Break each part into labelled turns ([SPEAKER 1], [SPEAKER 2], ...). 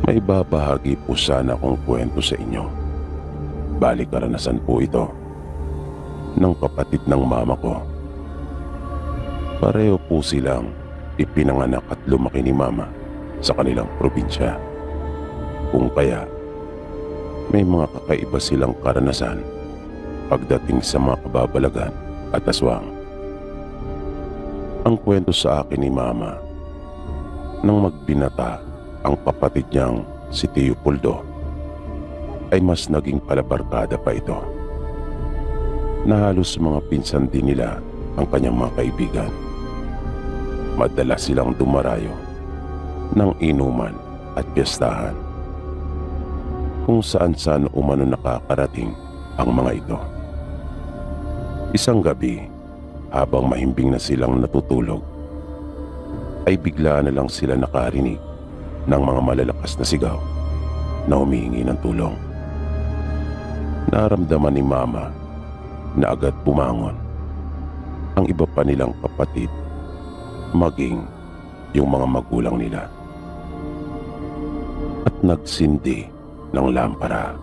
[SPEAKER 1] May babahagi po sana akong kwento sa inyo. Bali karanasan po ito ng kapatid ng mama ko. Pareho po silang ipinanganak at lumaki ni mama sa kanilang probinsya. Kung kaya, may mga kakaiba silang karanasan pagdating sa mga kababalagan at aswang. Ang kwento sa akin ni mama, nang magbinata ang kapatid niyang si Tio Puldo, ay mas naging palabarkada pa ito, na halos mga pinsan din nila ang kanyang mga kaibigan. Madalas silang dumarayo ng inuman at piyestahan, kung saan-saan umano nakakarating ang mga ito. Isang gabi, habang mahimbing na silang natutulog, ay bigla na lang sila nakarinig ng mga malalakas na sigaw na humihingi ng tulong. Naramdaman ni mama na agad bumangon ang iba pa nilang kapatid, maging yung mga magulang nila, at nagsindi ng lampara.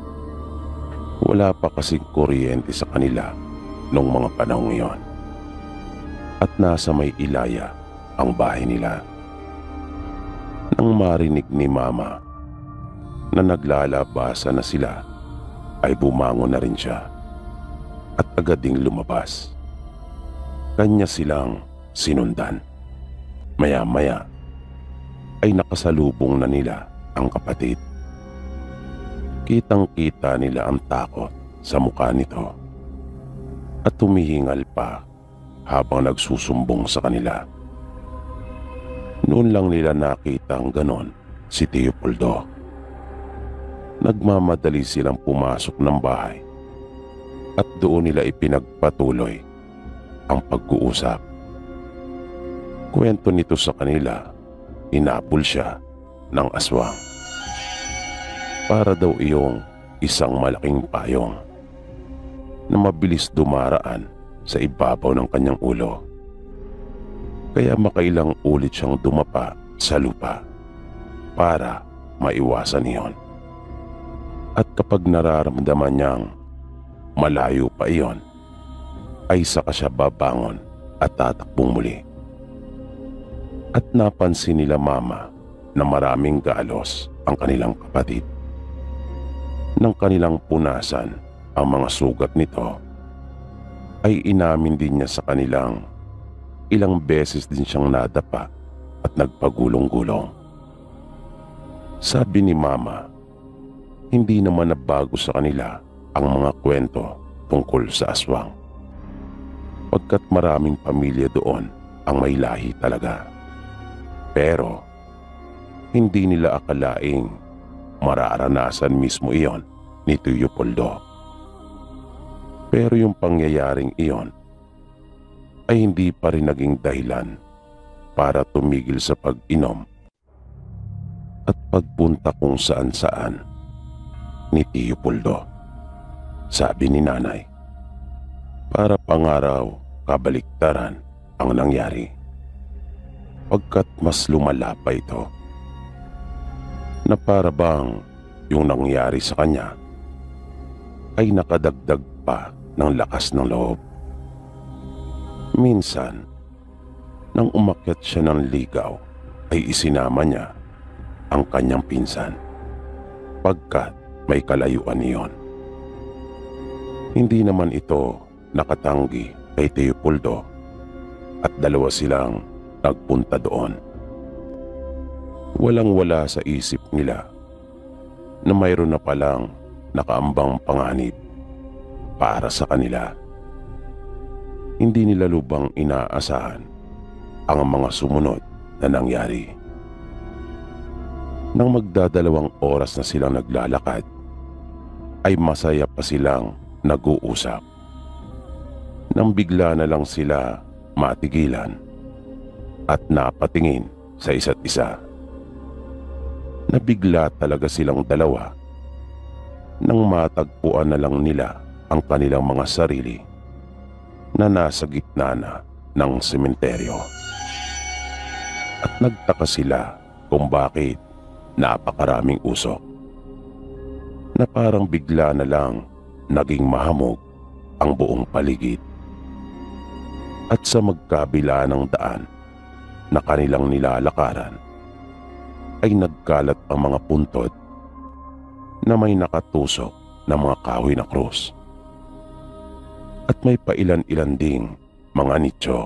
[SPEAKER 1] Wala pa kasing kuryente sa kanila noong mga panahong iyon, at nasa may ilaya ang bahay nila. Nang marinig ni mama na naglalabasa na sila, ay bumangon na rin siya at agad ding lumabas. Kanya silang sinundan. Maya-maya ay nakasalubong na nila ang kapatid. Kitang-kita nila ang takot sa mukha nito at humihingal pa habang nagsusumbong sa kanila. Noon lang nila nakitang ganon si Tio Puldo. Nagmamadali silang pumasok ng bahay at doon nila ipinagpatuloy ang pag-uusap. Kwento nito sa kanila, inabol siya ng aswang. Para daw iyong isang malaking payong na mabilis dumaraan sa ibabaw ng kanyang ulo. Kaya makailang ulit siyang dumapa sa lupa para maiwasan iyon. At kapag nararamdaman niyang malayo pa iyon, ay saka siya babangon at tatakbong muli. At napansin nila mama na maraming galos ang kanilang kapatid. Nang kanilang punasan ang mga sugat nito, ay inamin din niya sa kanilang ilang beses din siyang nadapa at nagpagulong-gulong. Sabi ni mama, hindi naman nabago sa kanila ang mga kwento tungkol sa aswang, pagkat maraming pamilya doon ang may lahi talaga. Pero hindi nila akalaing mararanasan mismo iyon ni Tio Puldo. Pero yung pangyayaring iyon ay hindi pa rin naging dahilan para tumigil sa pag-inom at pagpunta kung saan-saan ni Tio Puldo. Sabi ni nanay, para pangaraw kabaliktaran ang nangyari, pagkat mas lumala pa ito, na para bang yung nangyari sa kanya ay nakadagdag pa ng lakas ng loob. Minsan, nang umakyat siya ng ligaw, ay isinama niya ang kanyang pinsan, pagkat may kalayuan niyon. Hindi naman ito nakatanggi kay Tio Puldo at dalawa silang nagpunta doon. Walang-wala sa isip nila na mayroon na palang nakaambang panganib para sa kanila. Hindi nila lubang inaasahan ang mga sumunod na nangyari. Nang magdadalawang oras na silang naglalakad, ay masaya pa silang nag-uusap. Nang bigla na lang sila matigilan at napatingin sa isa't isa. Nabigla talaga silang dalawa nang matagpuan na lang nila ang kanilang mga sarili na nasa gitna na ng sementeryo. At nagtaka sila kung bakit napakaraming usok na parang bigla na lang naging mahamog ang buong paligid. At sa magkabila ng daan na kanilang nilalakaran ay nagkalat ang mga puntod na may nakatusok na mga kahoy na krus. At may pailan-ilan ding mga nicho.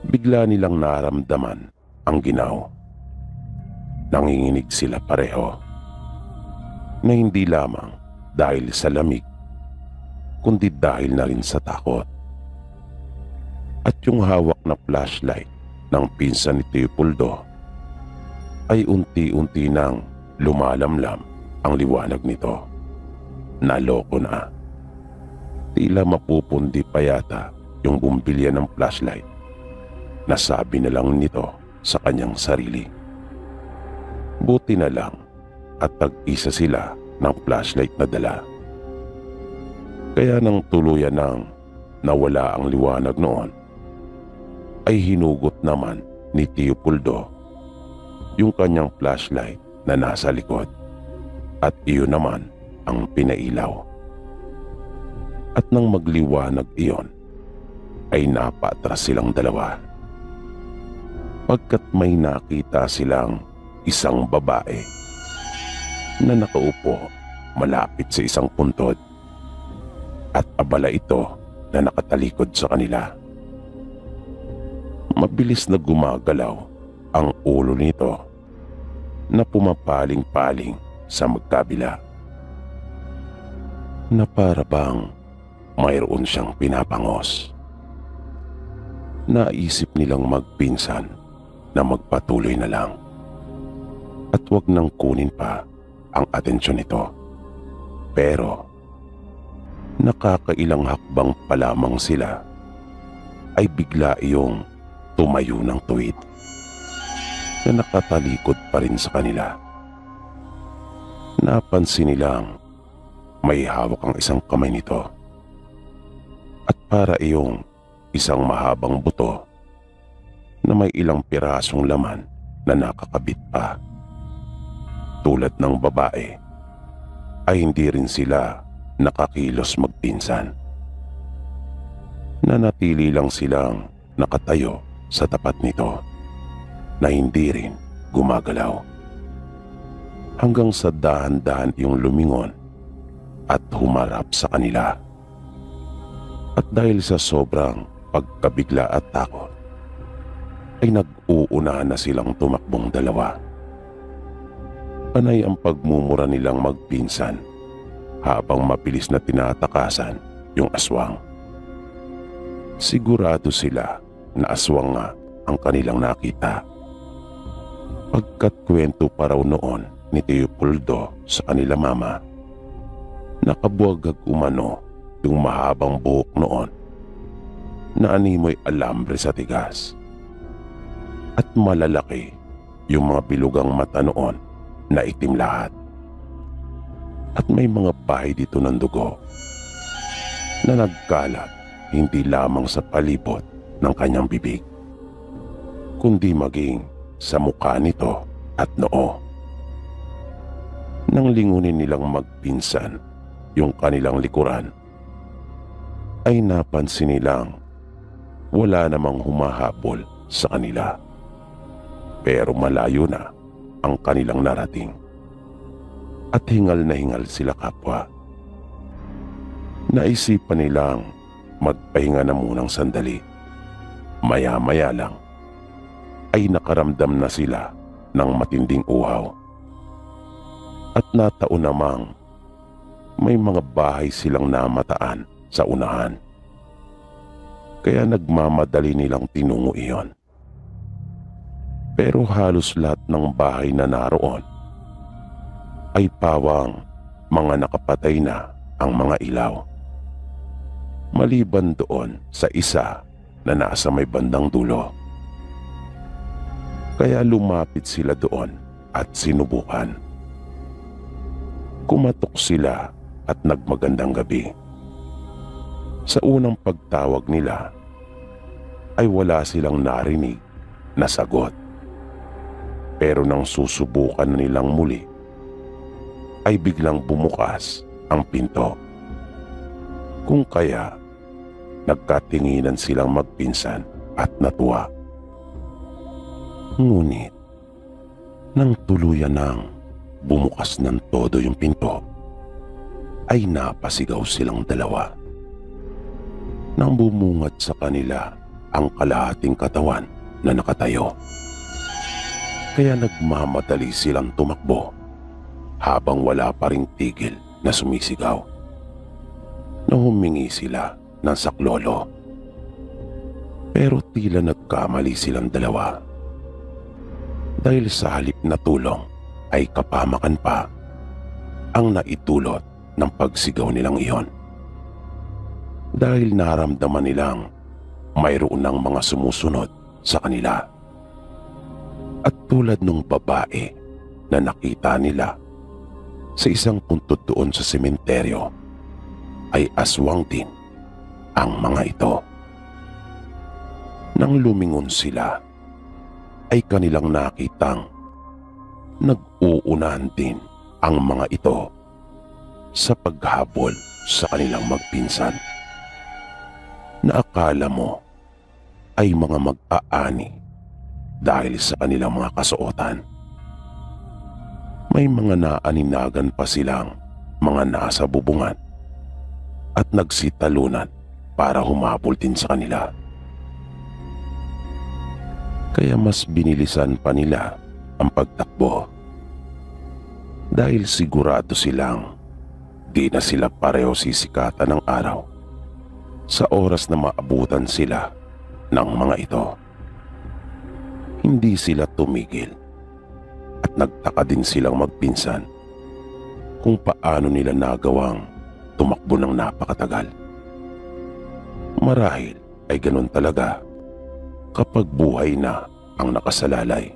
[SPEAKER 1] Bigla nilang naramdaman ang ginaw. Nanginginig sila pareho na hindi lamang dahil sa lamig kundi dahil na rin sa takot. At yung hawak na flashlight ng pinsan ni Teopoldo ay unti-unti nang lumalamlam ang liwanag nito. Naloko na. Tila mapupundi pa yata yung bumbilya ng flashlight. Nasabi na lang nito sa kanyang sarili. Buti na lang at tag-isa sila ng flashlight na dala. Kaya nang tuluyan nang nawala ang liwanag noon, ay hinugot naman ni Teopoldo yung kanyang flashlight na nasa likod at iyon naman ang pinailaw. At nang magliwanag iyon, ay napatras silang dalawa. Pagkat may nakita silang isang babae na nakaupo malapit sa isang puntod at abala ito na nakatalikod sa kanila. Mabilis na gumagalaw ang ulo nito na pumapaling-paling sa magkabila. Na para bang mayroon siyang pinapangos. Naisip nilang magpinsan na magpatuloy na lang at wag nang kunin pa ang atensyon nito. Pero nakakailang hakbang pa lamang sila ay bigla iyong tumayo ng tuwid na nakatalikod pa rin sa kanila. Napansin nilang may hawak ang isang kamay nito at para iyong isang mahabang buto na may ilang pirasong laman na nakakabit pa. Tulad ng babae ay hindi rin sila nakakilos magpinsan. Nanatili lang silang nakatayo sa tapat nito na hindi rin gumagalaw. Hanggang sa dahan-dahan iyong lumingon at humarap sa kanila. At dahil sa sobrang pagkabigla at takot, ay nag-uunahan na silang tumakbong dalawa. Panay ang pagmumura nilang magpinsan habang mabilis na tinatakasan yung aswang. Sigurado sila na aswang nga ang kanilang nakita. Pagkat kwento pa raw noon ni Teopoldo sa kanila mama, nakabuwagag umano yung mahabang buhok noon na animoy alambre sa tigas. At malalaki yung mga bilugang mata noon na itim lahat. At may mga bahay dito ng dugo na nagkalat hindi lamang sa palibot ng kanyang bibig, kundi maging sa mukha nito at noo. Nang lingunin nilang magpinsan yung kanilang likuran, ay napansin nilang wala namang humahabol sa kanila. Pero malayo na ang kanilang narating. At hingal na hingal sila kapwa. Naisipan nilang magpahinga na munang sandali. Maya-maya lang ay nakaramdam na sila ng matinding uhaw. At nataon namang may mga bahay silang namataan sa unahan. Kaya nagmamadali nilang tinungo iyon. Pero halos lahat ng bahay na naroon ay pawang mga nakapatay na ang mga ilaw. Maliban doon sa isa na nasa may bandang dulo. Kaya lumapit sila doon at sinubukan. Kumatok sila at nagmagandang gabi. Sa unang pagtawag nila ay wala silang narinig na sagot. Pero nang susubukan na nilang muli, ay biglang bumukas ang pinto. Kung kaya, nagkatinginan silang magpinsan at natuwa. Ngunit, nang tuluyan nang bumukas ng todo yung pinto, ay napasigaw silang dalawa. Nang bumungad sa kanila ang kalahating katawan na nakatayo. Kaya nagmamadali silang tumakbo habang wala pa ring tigil na sumisigaw. Na humingi sila ng saklolo. Pero tila nagkamali silang dalawa. Dahil sa halip na tulong ay kapamakan pa ang naitulot ng pagsigaw nilang iyon. Dahil naramdaman nilang mayroon ng mga sumusunod sa kanila. At tulad ng babae na nakita nila sa isang puntod doon sa sementeryo, ay aswang din ang mga ito. Nang lumingon sila, ay kanilang nakitang nag-uunahan din ang mga ito sa paghabol sa kanilang magpinsan, na akala mo ay mga mag-aani dahil sa kanilang mga kasuotan. May mga naaninagan pa silang mga nasa bubungan at nagsitalunan para humabol din sa kanila. Kaya mas binilisan pa nila ang pagtakbo dahil sigurado silang di na sila pareho sisikatan ng araw sa oras na maabutan sila ng mga ito. Hindi sila tumigil at nagtaka din silang magpinsan kung paano nila nagawang tumakbo ng napakatagal. Marahil ay ganun talaga kapag buhay na ang nakasalalay.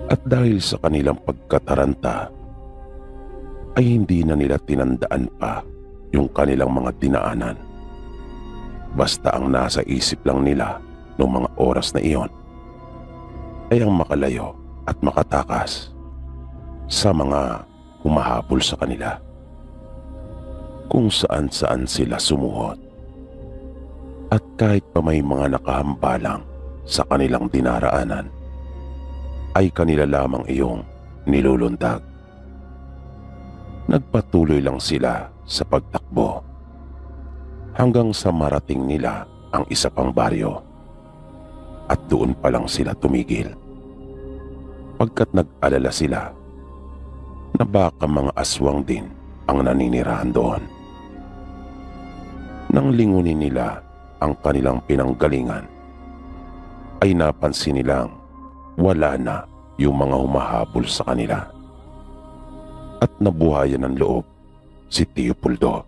[SPEAKER 1] At dahil sa kanilang pagkataranta, ay hindi na nila tinandaan pa yung kanilang mga dinaanan. Basta ang nasa isip lang nila noong mga oras na iyon ay ang makalayo at makatakas sa mga humahabol sa kanila. Kung saan-saan sila sumuhot. At kahit pa may mga nakahambalang sa kanilang dinaraanan, ay kanila lamang iyong nilulundag. Nagpatuloy lang sila sa pagtakbo hanggang sa marating nila ang isa pang baryo. At doon pa lang sila tumigil. Pagkat nag-alala sila na baka mga aswang din ang naninirahan doon. Nang lingunin nila ang kanilang pinanggalingan, ay napansin nilang wala na yung mga humahabol sa kanila. At nabuhayan ng loob si Teopoldo.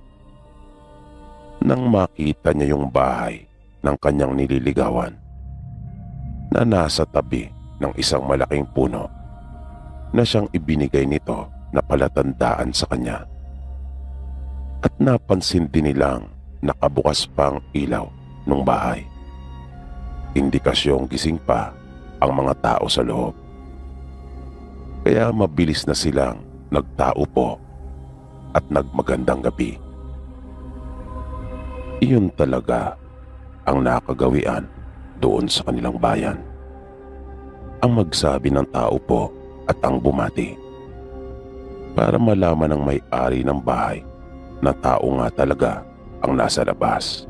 [SPEAKER 1] Nang makita niya yung bahay ng kanyang nililigawan na nasa tabi ng isang malaking puno na siyang ibinigay nito na palatandaan sa kanya. At napansin din nilang nakabukas pa ang ilaw ng bahay. Indikasyong gising pa ang mga tao sa loob. Kaya mabilis na silang nagtaupo at nagmagandang gabi. Iyon talaga ang nakagawian doon sa kanilang bayan. Ang magsabi ng tao po at ang bumati para malaman ng may-ari ng bahay na tao nga talaga ang nasa labas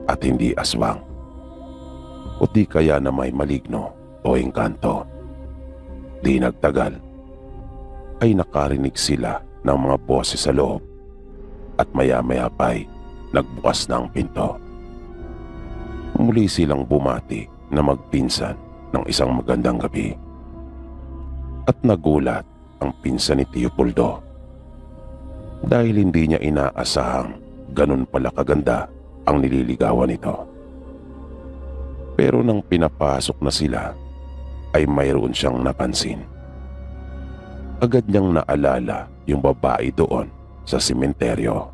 [SPEAKER 1] at hindi aswang o di kaya na may maligno o engkanto. Di nagtagal ay nakarinig sila ng mga boses sa loob at maya-maya pa'y nagbukas na ang pinto. Muli silang bumati na magpinsan ng isang magandang gabi. At nagulat ang pinsan ni Teopoldo dahil hindi niya inaasahang ganun pala kaganda ang nililigawan nito. Pero nang pinapasok na sila ay mayroon siyang napansin. Agad niyang naalala yung babae doon sa sementeryo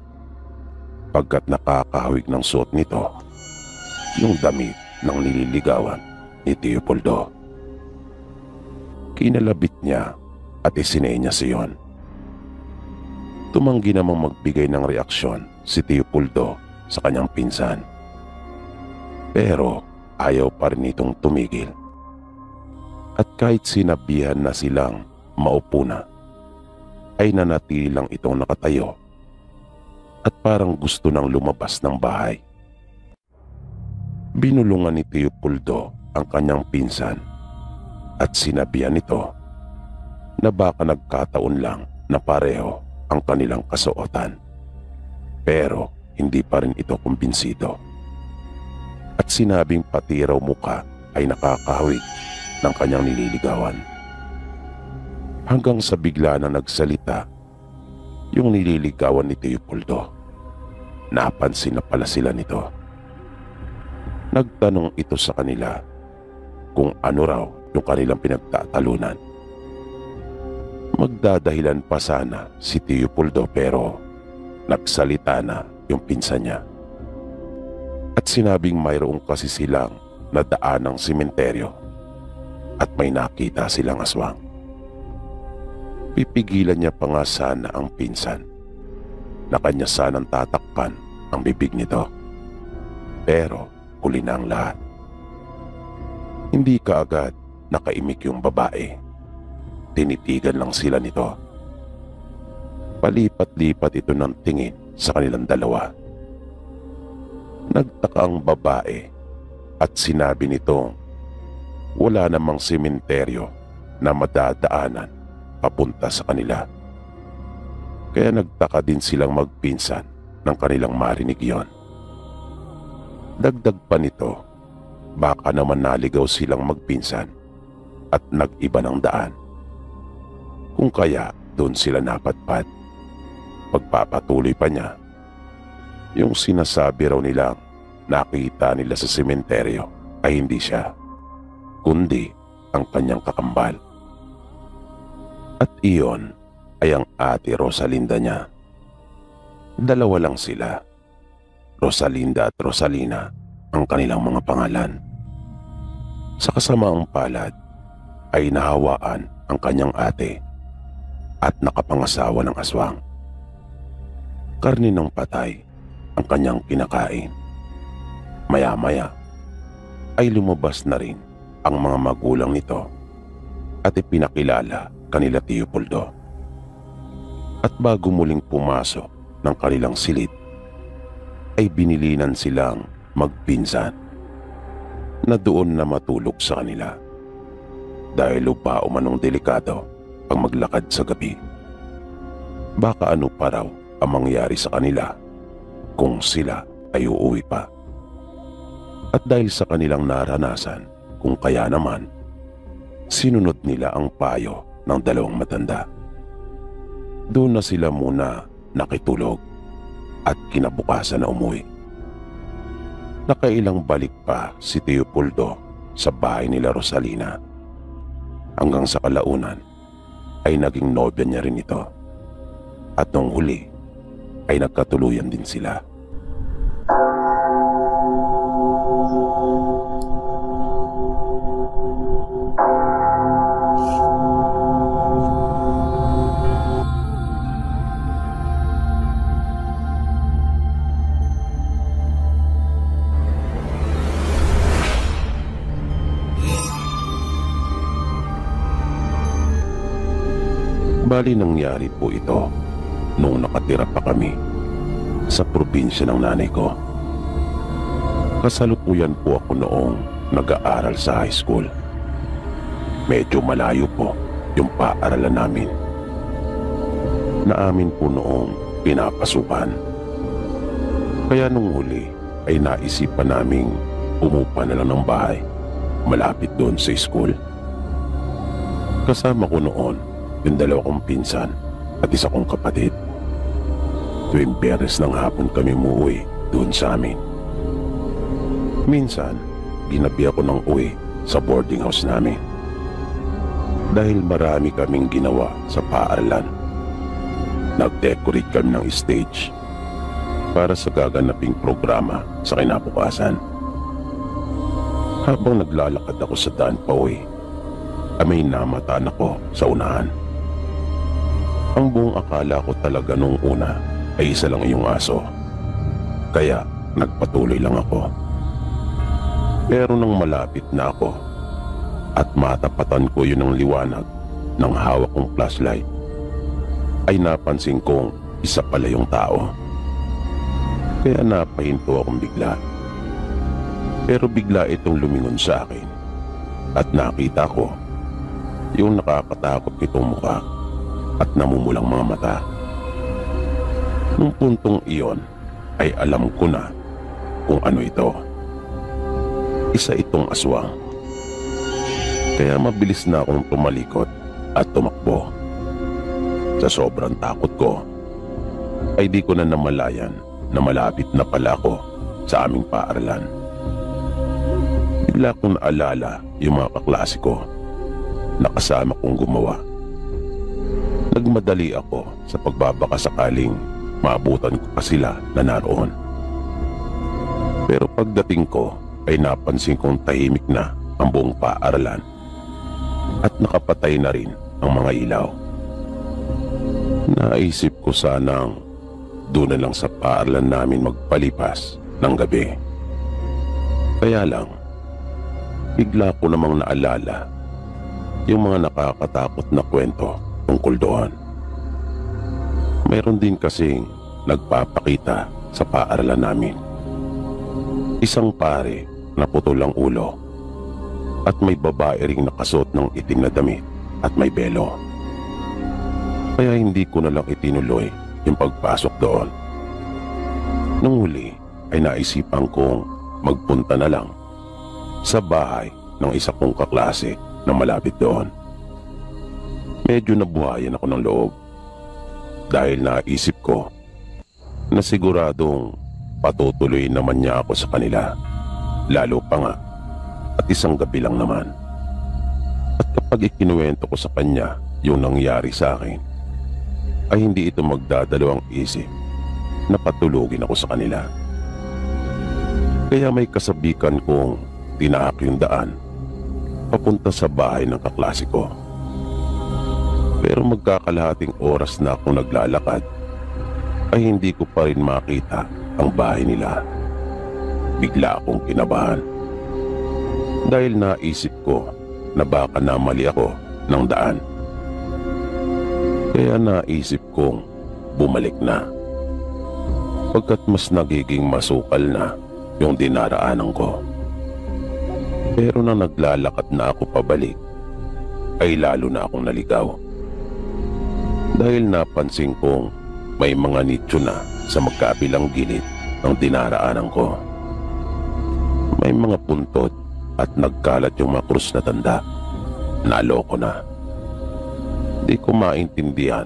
[SPEAKER 1] pagkat nakakahawig ng suot nito yung damit ng nililigawan ni Teopoldo. Kinalabit niya at isinenyas iyon. Tumanggi namang magbigay ng reaksyon si Tio Puldo sa kanyang pinsan. Pero ayaw pa rin itong tumigil. At kahit sinabihan na silang maupo na, ay nanatili lang itong nakatayo at parang gusto nang lumabas ng bahay. Binulungan ni Tio Puldo ang kanyang pinsan at sinabihan nito na baka nagkataon lang na pareho ang kanilang kasuotan. Pero hindi pa rin ito kumbinsido. At sinabing pati raw muka ay nakakahawig ng kanyang nililigawan. Hanggang sa bigla na nagsalita yung nililigawan ni Tio Puldo. Napansin na pala sila nito. Nagtanong ito sa kanila kung ano raw yung kanilang pinagtatalunan. Magdadahilan pa sana si Tio Puldo pero nagsalita na yung pinsan niya. At sinabing mayroong kasi silang nadaan ng sementeryo at may nakita silang aswang. Pipigilan niya pa nga sana ang pinsan na kanya sanang tatakpan ang bibig nito. Pero huli na ang lahat. Hindi kaagad nakaimik yung babae. Tinitigan lang sila nito. Palipat-lipat ito ng tingin sa kanilang dalawa. Nagtaka ang babae at sinabi nitong wala namang sementeryo na madadaanan papunta sa kanila. Kaya nagtaka din silang magpinsan nang kanilang marinig yon. Dagdag pa nito, baka naman naligaw silang magpinsan at nag-iba ng daan. Kung kaya doon sila napadpad. Pagpapatuloy pa niya, yung sinasabi raw nilang nakita nila sa sementeryo ay hindi siya, kundi ang kanyang kakambal. At iyon ay ang ate Rosalinda niya. Dalawa lang sila. Rosalinda at Rosalina ang kanilang mga pangalan. Sa kasamaang palad ay nahawaan ang kanyang ate at nakapangasawa ng aswang. Karne ng patay ang kanyang kinakain. Maya-maya ay lumabas na rin ang mga magulang nito at ipinakilala kanila Tio Puldo. At bago muling pumasok ng kanilang silid, ay binilinan silang magpinsan na doon na matulog sa kanila dahil upa umanong delikado ang maglakad sa gabi. Baka ano pa raw ang mangyari sa kanila kung sila ay uuwi pa. At dahil sa kanilang naranasan, kung kaya naman, sinunod nila ang payo ng dalawang matanda. Doon na sila muna nakitulog at kinabukasan na umuwi. Nakailang balik pa si Tio Puldo sa bahay nila Rosalina. Hanggang sa kalaunan ay naging nobya niya rin ito. At nung huli ay nagkatuluyan din sila. Bali nangyari po ito nung nakatira pa kami sa probinsya ng nanay ko. Kasalukuyan po ako noong nag-aaral sa high school. Medyo malayo po yung paaralan namin. Naamin po noong pinapasukan. Kaya nung huli ay naisipan naming umupa na lang ng bahay malapit doon sa school. Kasama ko noon yung dalawa kong pinsan at isa kong kapatid. Tuwing Biyernes ng hapon kami umuwi doon sa amin. Minsan, ginabi ako ng uwi sa boarding house namin. Dahil marami kaming ginawa sa paaralan. Nag-decorate kami ng stage para sa gaganaping programa sa kinabukasan. Habang naglalakad ako sa daan pauwi, ay may namataan ako sa unahan. Ang buong akala ko talaga nung una ay isa lang yung aso. Kaya nagpatuloy lang ako. Pero nang malapit na ako at matapatan ko yun ng liwanag ng hawak kong flashlight, ay napansin kong isa pala yung tao. Kaya napahinto akong bigla. Pero bigla itong lumingon sa akin at nakita ko yung nakakatakot nitong mukha at namumulang mga mata. Nung puntong iyon ay alam ko na kung ano ito. Isa itong aswang. Kaya mabilis na akong tumalikod at tumakbo. Sa sobrang takot ko ay di ko na namalayan na malapit na pala ako sa aming paaralan. Bigla kong naalala yung mga kaklase ko na kasama kong gumawa. Nagmadali ako sa pagbabaka sakaling maabutan ko pa sila na naroon. Pero pagdating ko ay napansin kong tahimik na ang buong paaralan at nakapatay na rin ang mga ilaw. Naisip ko sanang doon na lang sa paaralan namin magpalipas ng gabi. Kaya lang, bigla ko namang naalala yung mga nakakatakot na kwento tungkol doon. Mayroon din kasing nagpapakita sa paaralan namin. Isang pare na putol ang ulo at may babae ring nakasuot ng itim na damit at may belo. Kaya hindi ko na lang itinuloy yung pagpasok doon. Nung huli ay naisipan kong magpunta na lang sa bahay ng isa kong kaklase na malapit doon. Medyo nabuhayan ako ng loob dahil naisip ko na siguradong patutuloy naman niya ako sa kanila, lalo pa nga at isang gabi lang naman. At kapag ikinuwento ko sa kanya yung nangyari sa akin, ay hindi ito magdadalawang isip na patulugin ako sa kanila. Kaya may kasabikan kong tinahak yung daan papunta sa bahay ng kaklase ko. Pero magkakalahating oras na akong naglalakad ay hindi ko pa rin makita ang bahay nila. Bigla akong kinabahan dahil naisip ko na baka namali ako ng daan. Kaya naisip kong bumalik na, pagkat mas nagiging masukal na yung dinaraanan ko. Pero nang naglalakad na ako pabalik, ay lalo na akong naligaw. Dahil napansin kong may mga nicho na sa magkabilang gilid ng dinaraanan ko. May mga puntod at nagkalat yung mga krus na tanda. Naloko na. Di ko maintindihan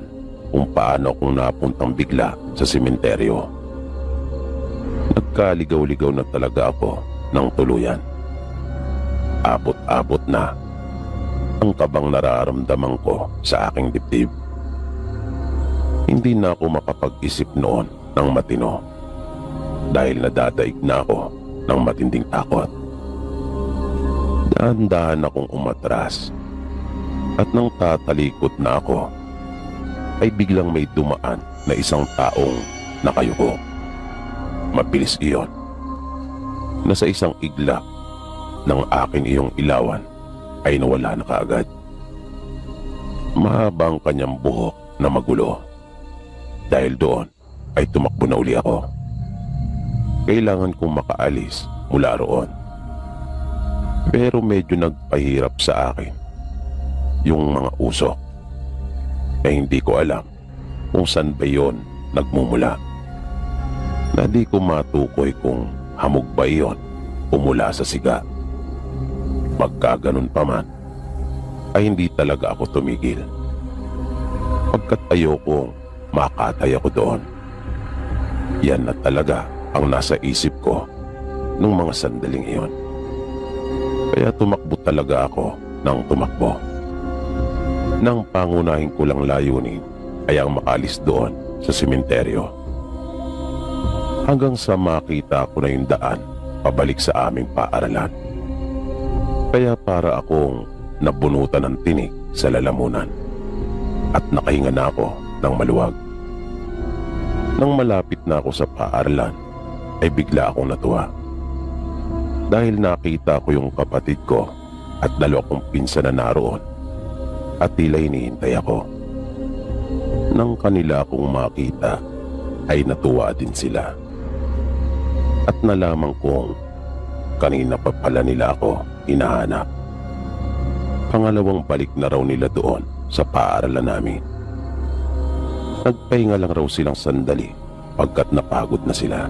[SPEAKER 1] kung paano akong napuntang bigla sa sementeryo. Nagkaligaw-ligaw na talaga ako ng tuluyan. Abot-abot na ang kabang nararamdaman ko sa aking dibdib. Hindi na ako makapag-isip noon ng matino dahil nadadaig na ako ng matinding takot. Dahan-dahan akong umatras at nang tatalikod na ako ay biglang may dumaan na isang taong nakayuko. Mabilis iyon na sa isang iglap ng aking iyong ilawan ay nawala na kaagad. Mahaba ang kanyang buhok na magulo. Dahil doon ay tumakbo na uli ako. Kailangan kong makaalis mula roon. Pero medyo nagpahirap sa akin yung mga usok na hindi ko alam kung saan ba yun nagmumula. Na di ko matukoy kung hamog ba yun o mula sa siga. Magkaganon pa man ay hindi talaga ako tumigil. Pagkat ayokong makatay ako doon. Yan na talaga ang nasa isip ko nung mga sandaling iyon. Kaya tumakbo talaga ako ng tumakbo. Nang pangunahin ko lang layunin ay ang makalis doon sa sementeryo. Hanggang sa makita ko na yung daan pabalik sa aming paaralan. Kaya para akong nabunutan ng tinik sa lalamunan at nakahinga na ako ng maluwag. Nang malapit na ako sa paaralan ay bigla akong natuwa dahil nakita ko yung kapatid ko at 2 kong pinsan na naroon at tila hinihintay ako. Nang kanila akong makita ay natuwa din sila at nalaman kong kanina pa pala nila ako hinahanap. Pangalawang balik na raw nila doon sa paaralan namin. Nagpahinga lang raw silang sandali pagkat napagod na sila.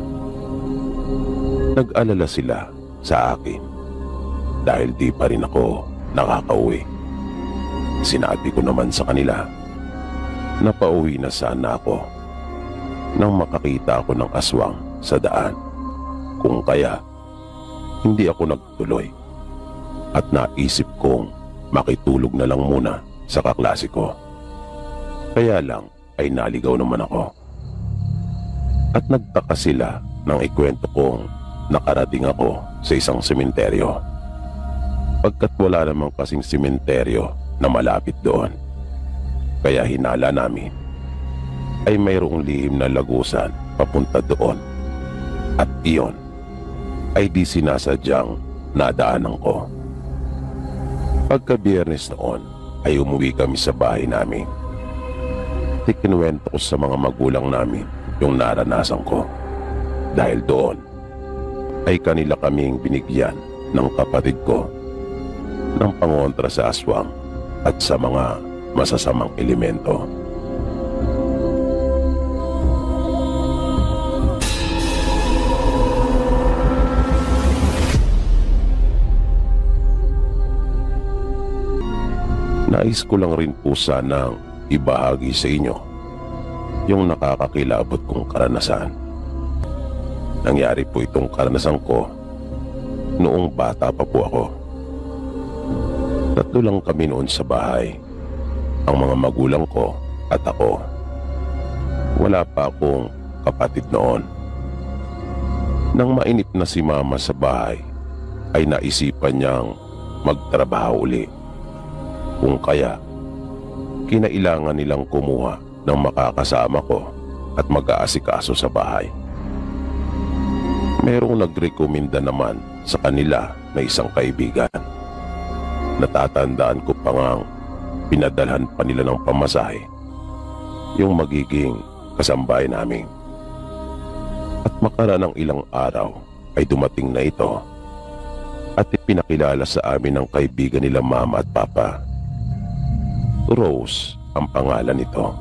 [SPEAKER 1] Nag-alala sila sa akin dahil di pa rin ako nakakauwi. Sinabi ko naman sa kanila na pauwi na sana ako nang makakita ako ng aswang sa daan. Kung kaya, hindi ako nagtuloy at naisip kong makitulog na lang muna sa kaklase ko. Kaya lang ay naligaw naman ako. At nagtaka sila nang ikwento kong nakarating ako sa isang sementeryo. Pagkat wala namang kasing sementeryo na malapit doon. Kaya hinala namin ay mayroong lihim na lagusan papunta doon. At iyon ay di sinasadyang nadaanan ko. Pagka Biyernes noon ay umuwi kami sa bahay namin. Kinuwento ko sa mga magulang namin yung naranasan ko. Dahil doon ay kanila kaming binigyan ng kapatid ko ng pangontra sa aswang at sa mga masasamang elemento. Nais ko lang rin po sanang ibahagi sa inyo yung nakakakilabot kong karanasan. Nangyari po itong karanasan ko noong bata pa po ako. 3 lang kami noon sa bahay, ang mga magulang ko at ako. Wala pa akong kapatid noon. Nang mainip na si mama sa bahay, ay naisipan niyang magtrabaho uli. Kung kaya, kinailangan nilang kumuha ng makakasama ko at mag-aasikaso sa bahay. Merong nagrekomenda naman sa kanila na isang kaibigan. Natatandaan ko pa ngang pinadalhan pa nila ng pamasahe yung magiging kasambahay namin. At makaraan ng ilang araw ay dumating na ito at ipinakilala sa amin ng kaibigan nila mama at papa. Rose ang pangalan nito.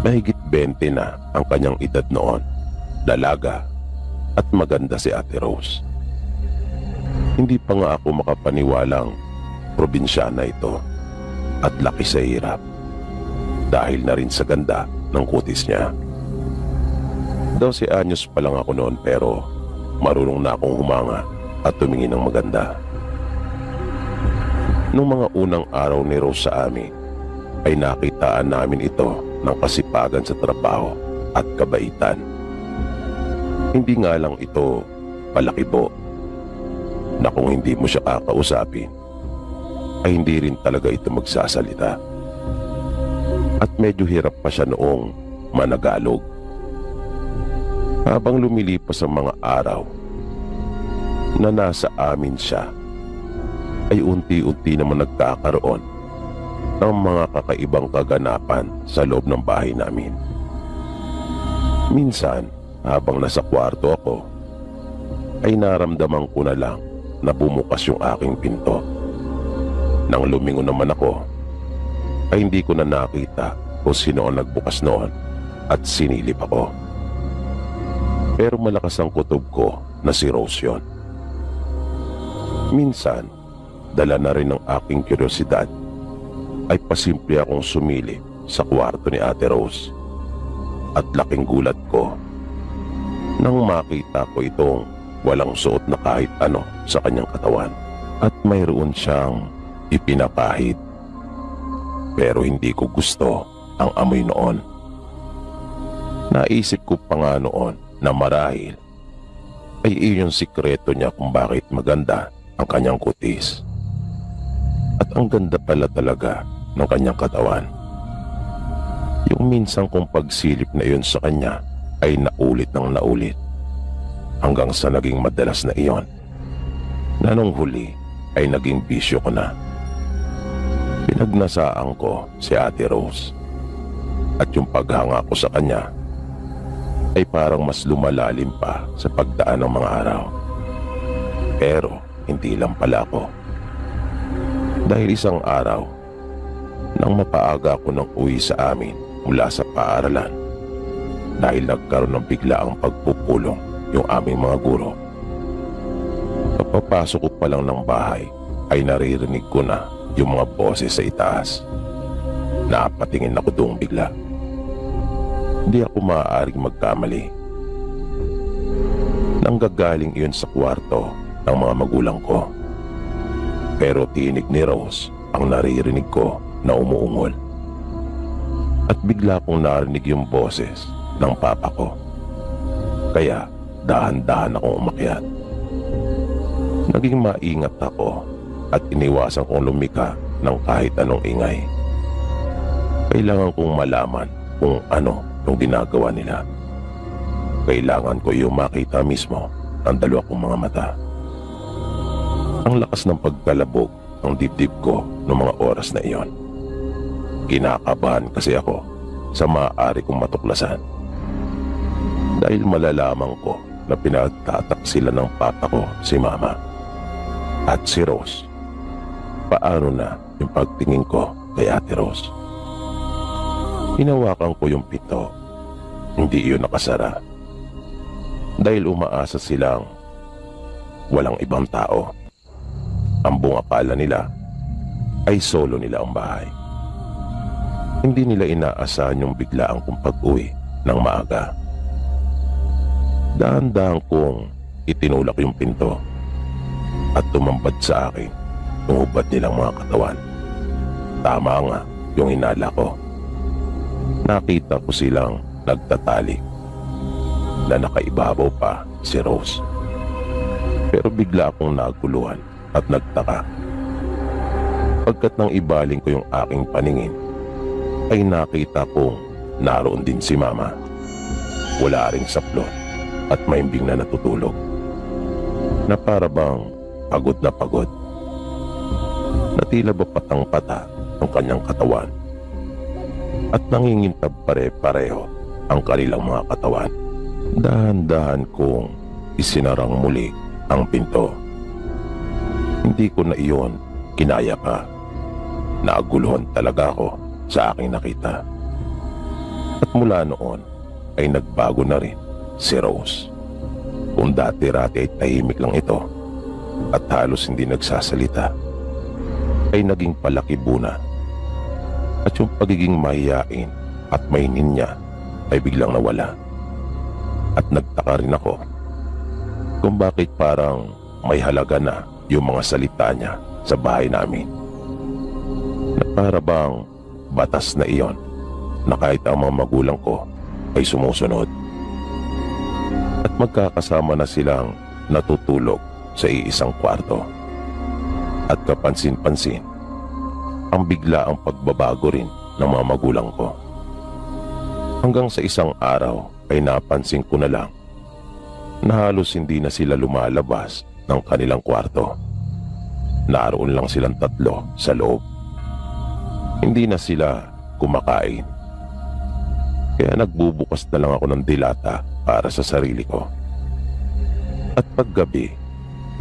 [SPEAKER 1] Mahigit 20 na ang kanyang edad noon. Dalaga at maganda si Ate Rose. Hindi pa nga ako makapaniwalang probinsyana ito at laki sa hirap dahil na rin sa ganda ng kutis niya. 12 anyos pa lang ako noon pero marunong na akong humanga at tumingin ng maganda. Nung mga unang araw ni Rose sa amin, ay nakitaan namin ito ng kasipagan sa trabaho at kabaitan. Hindi nga lang ito palakibo na kung hindi mo siya kakausapin, ay hindi rin talaga ito magsasalita. At medyo hirap pa siya noong managalog. Habang lumilipas ang mga araw na nasa amin siya, ay unti-unti naman nagkakaroon ng mga kakaibang kaganapan sa loob ng bahay namin. Minsan, habang nasa kwarto ako, ay naramdaman ko na lang na bumukas yung aking pinto. Nang lumingon naman ako, ay hindi ko na nakita kung sino ang nagbukas noon at sinilip ako. Pero malakas ang kutob ko na si Rose yun. Minsan, dala na rin ng aking kuryosidad, ay pasimple akong sumilip sa kwarto ni Ate Rose. At laking gulat ko nang makita ko itong walang suot na kahit ano sa kanyang katawan at mayroon siyang ipinapahid. Pero hindi ko gusto ang amoy noon. Naisip ko pa nga noon na marahil ay iyon sikreto niya kung bakit maganda ang kanyang kutis. At ang ganda pala talaga ng kanyang katawan. Yung minsan kong pagsilip na iyon sa kanya ay naulit ng naulit. Hanggang sa naging madalas na iyon. Na nung huli ay naging bisyo ko na. Pinagnasaan ko si Ate Rose. At yung paghanga ko sa kanya ay parang mas lumalalim pa sa pagdaan ng mga araw. Pero hindi lang pala ako. Dahil isang araw, nang mapaaga ako ng uwi sa amin mula sa paaralan, dahil nagkaroon ng biglaang pagpupulong yung aming mga guro. Kapapasok ko pa lang ng bahay ay naririnig ko na yung mga boses sa itaas. Napatingin ako doong bigla. Hindi ako maaaring magkamali. Nanggagaling iyon sa kwarto ng mga magulang ko. Pero tinig ni Rose ang naririnig ko na umuungol. At bigla kong narinig yung boses ng papa ko. Kaya dahan-dahan akong umakyat. Naging maingat ako at iniwasan kong lumika ng kahit anong ingay. Kailangan kong malaman kung ano yung ginagawa nila. Kailangan ko yung makita mismo ng dalawa kong mga mata. Ang lakas ng pagkalabog ng dibdib ko noong mga oras na iyon. Kinakabahan kasi ako sa maaari kong matuklasan. Dahil malalaman ko na pinagtataksilan ng papa ko si mama at si Rose. Paano na yung pagtingin ko kay Ate Rose? Hinawakan ko yung pinto. Hindi iyon nakasara. Dahil umaasa silang walang ibang tao. Ang bungapala nila ay solo nila ang bahay. Hindi nila inaasahan yung biglaang kong pag-uwi ng maaga. Dahan-dahan kong itinulak yung pinto at tumambad sa akin yung hubad nilang mga katawan. Tama nga yung hinala ko. Nakita ko silang nagtatalik na nakaibabaw pa si Rose. Pero bigla akong naguluhan at nagtaka. Pagkat nang ibaling ko yung aking paningin, ay nakita kong naroon din si mama. Wala ring saplot at maimbing na natutulog. Na para bang pagod na pagod. Na tila ba patang-pata ang kanyang katawan. At nangingintab pare-pareho ang kanilang mga katawan. Dahan-dahan kong isinarang muli ang pinto. Hindi ko na iyon kinaya pa. Naguluhan talaga ako sa aking nakita. At mula noon ay nagbago na rin si Rose. Kung dati-rati ay tahimik lang ito at halos hindi nagsasalita, ay naging palakibo na. At yung pagiging mahiyain at mainin niya ay biglang nawala. At nagtaka rin ako kung bakit parang may halaga na yung mga salita niya sa bahay namin. Na para bang batas na iyon na kahit ang mga magulang ko ay sumusunod. At magkakasama na silang natutulog sa iisang kwarto. At kapansin-pansin, ang bigla ang pagbabago rin ng mga magulang ko. Hanggang sa isang araw ay napansin ko na lang na halos hindi na sila lumalabas ng kanilang kwarto. Naroon lang silang tatlo sa loob. Hindi na sila kumakain. Kaya nagbubukas na lang ako ng dilata para sa sarili ko. At paggabi,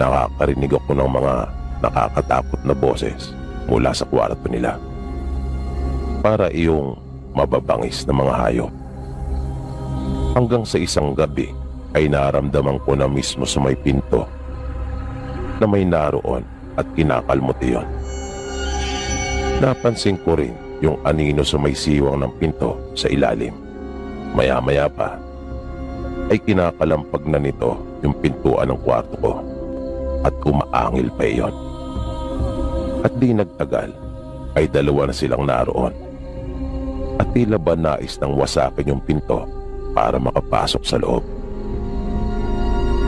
[SPEAKER 1] nakakarinig ako ng mga nakakatakot na boses mula sa kwarto nila. Para iyong mababangis na mga hayop. Hanggang sa isang gabi ay naramdaman ko na mismo sa may pinto na may naroon at kinakalmot iyon. Napansin ko rin yung anino sa may siwang ng pinto sa ilalim. Maya-maya pa ay kinakalampag na nito yung pintuan ng kwarto ko at umaangil pa iyon. At di nagtagal ay dalawa na silang naroon. At tila ba nais nang wasakin yung pinto para makapasok sa loob.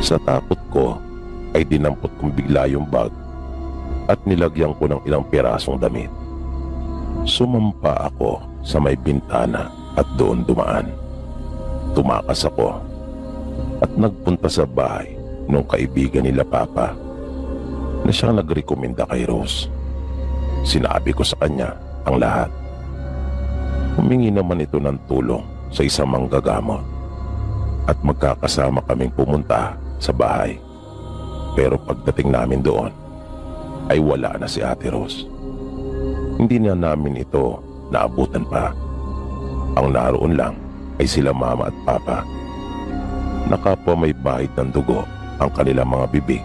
[SPEAKER 1] Sa takot ko ay dinampot kong bigla yung bag at nilagyan ko ng ilang pirasong damit. Sumampa ako sa may bintana at doon dumaan. Tumakas ako at nagpunta sa bahay ng kaibigan nila Papa na siyang nagrekomenda kay Rose. Sinabi ko sa kanya ang lahat. Humingi naman ito ng tulong sa isang manggagamot at magkakasama kaming pumunta sa bahay. Pero pagdating namin doon ay wala na si Ate Rose. Hindi na namin ito naabutan pa. Ang naroon lang ay sila Mama at Papa. Nakapwa may bahid ng dugo ang kanilang mga bibig.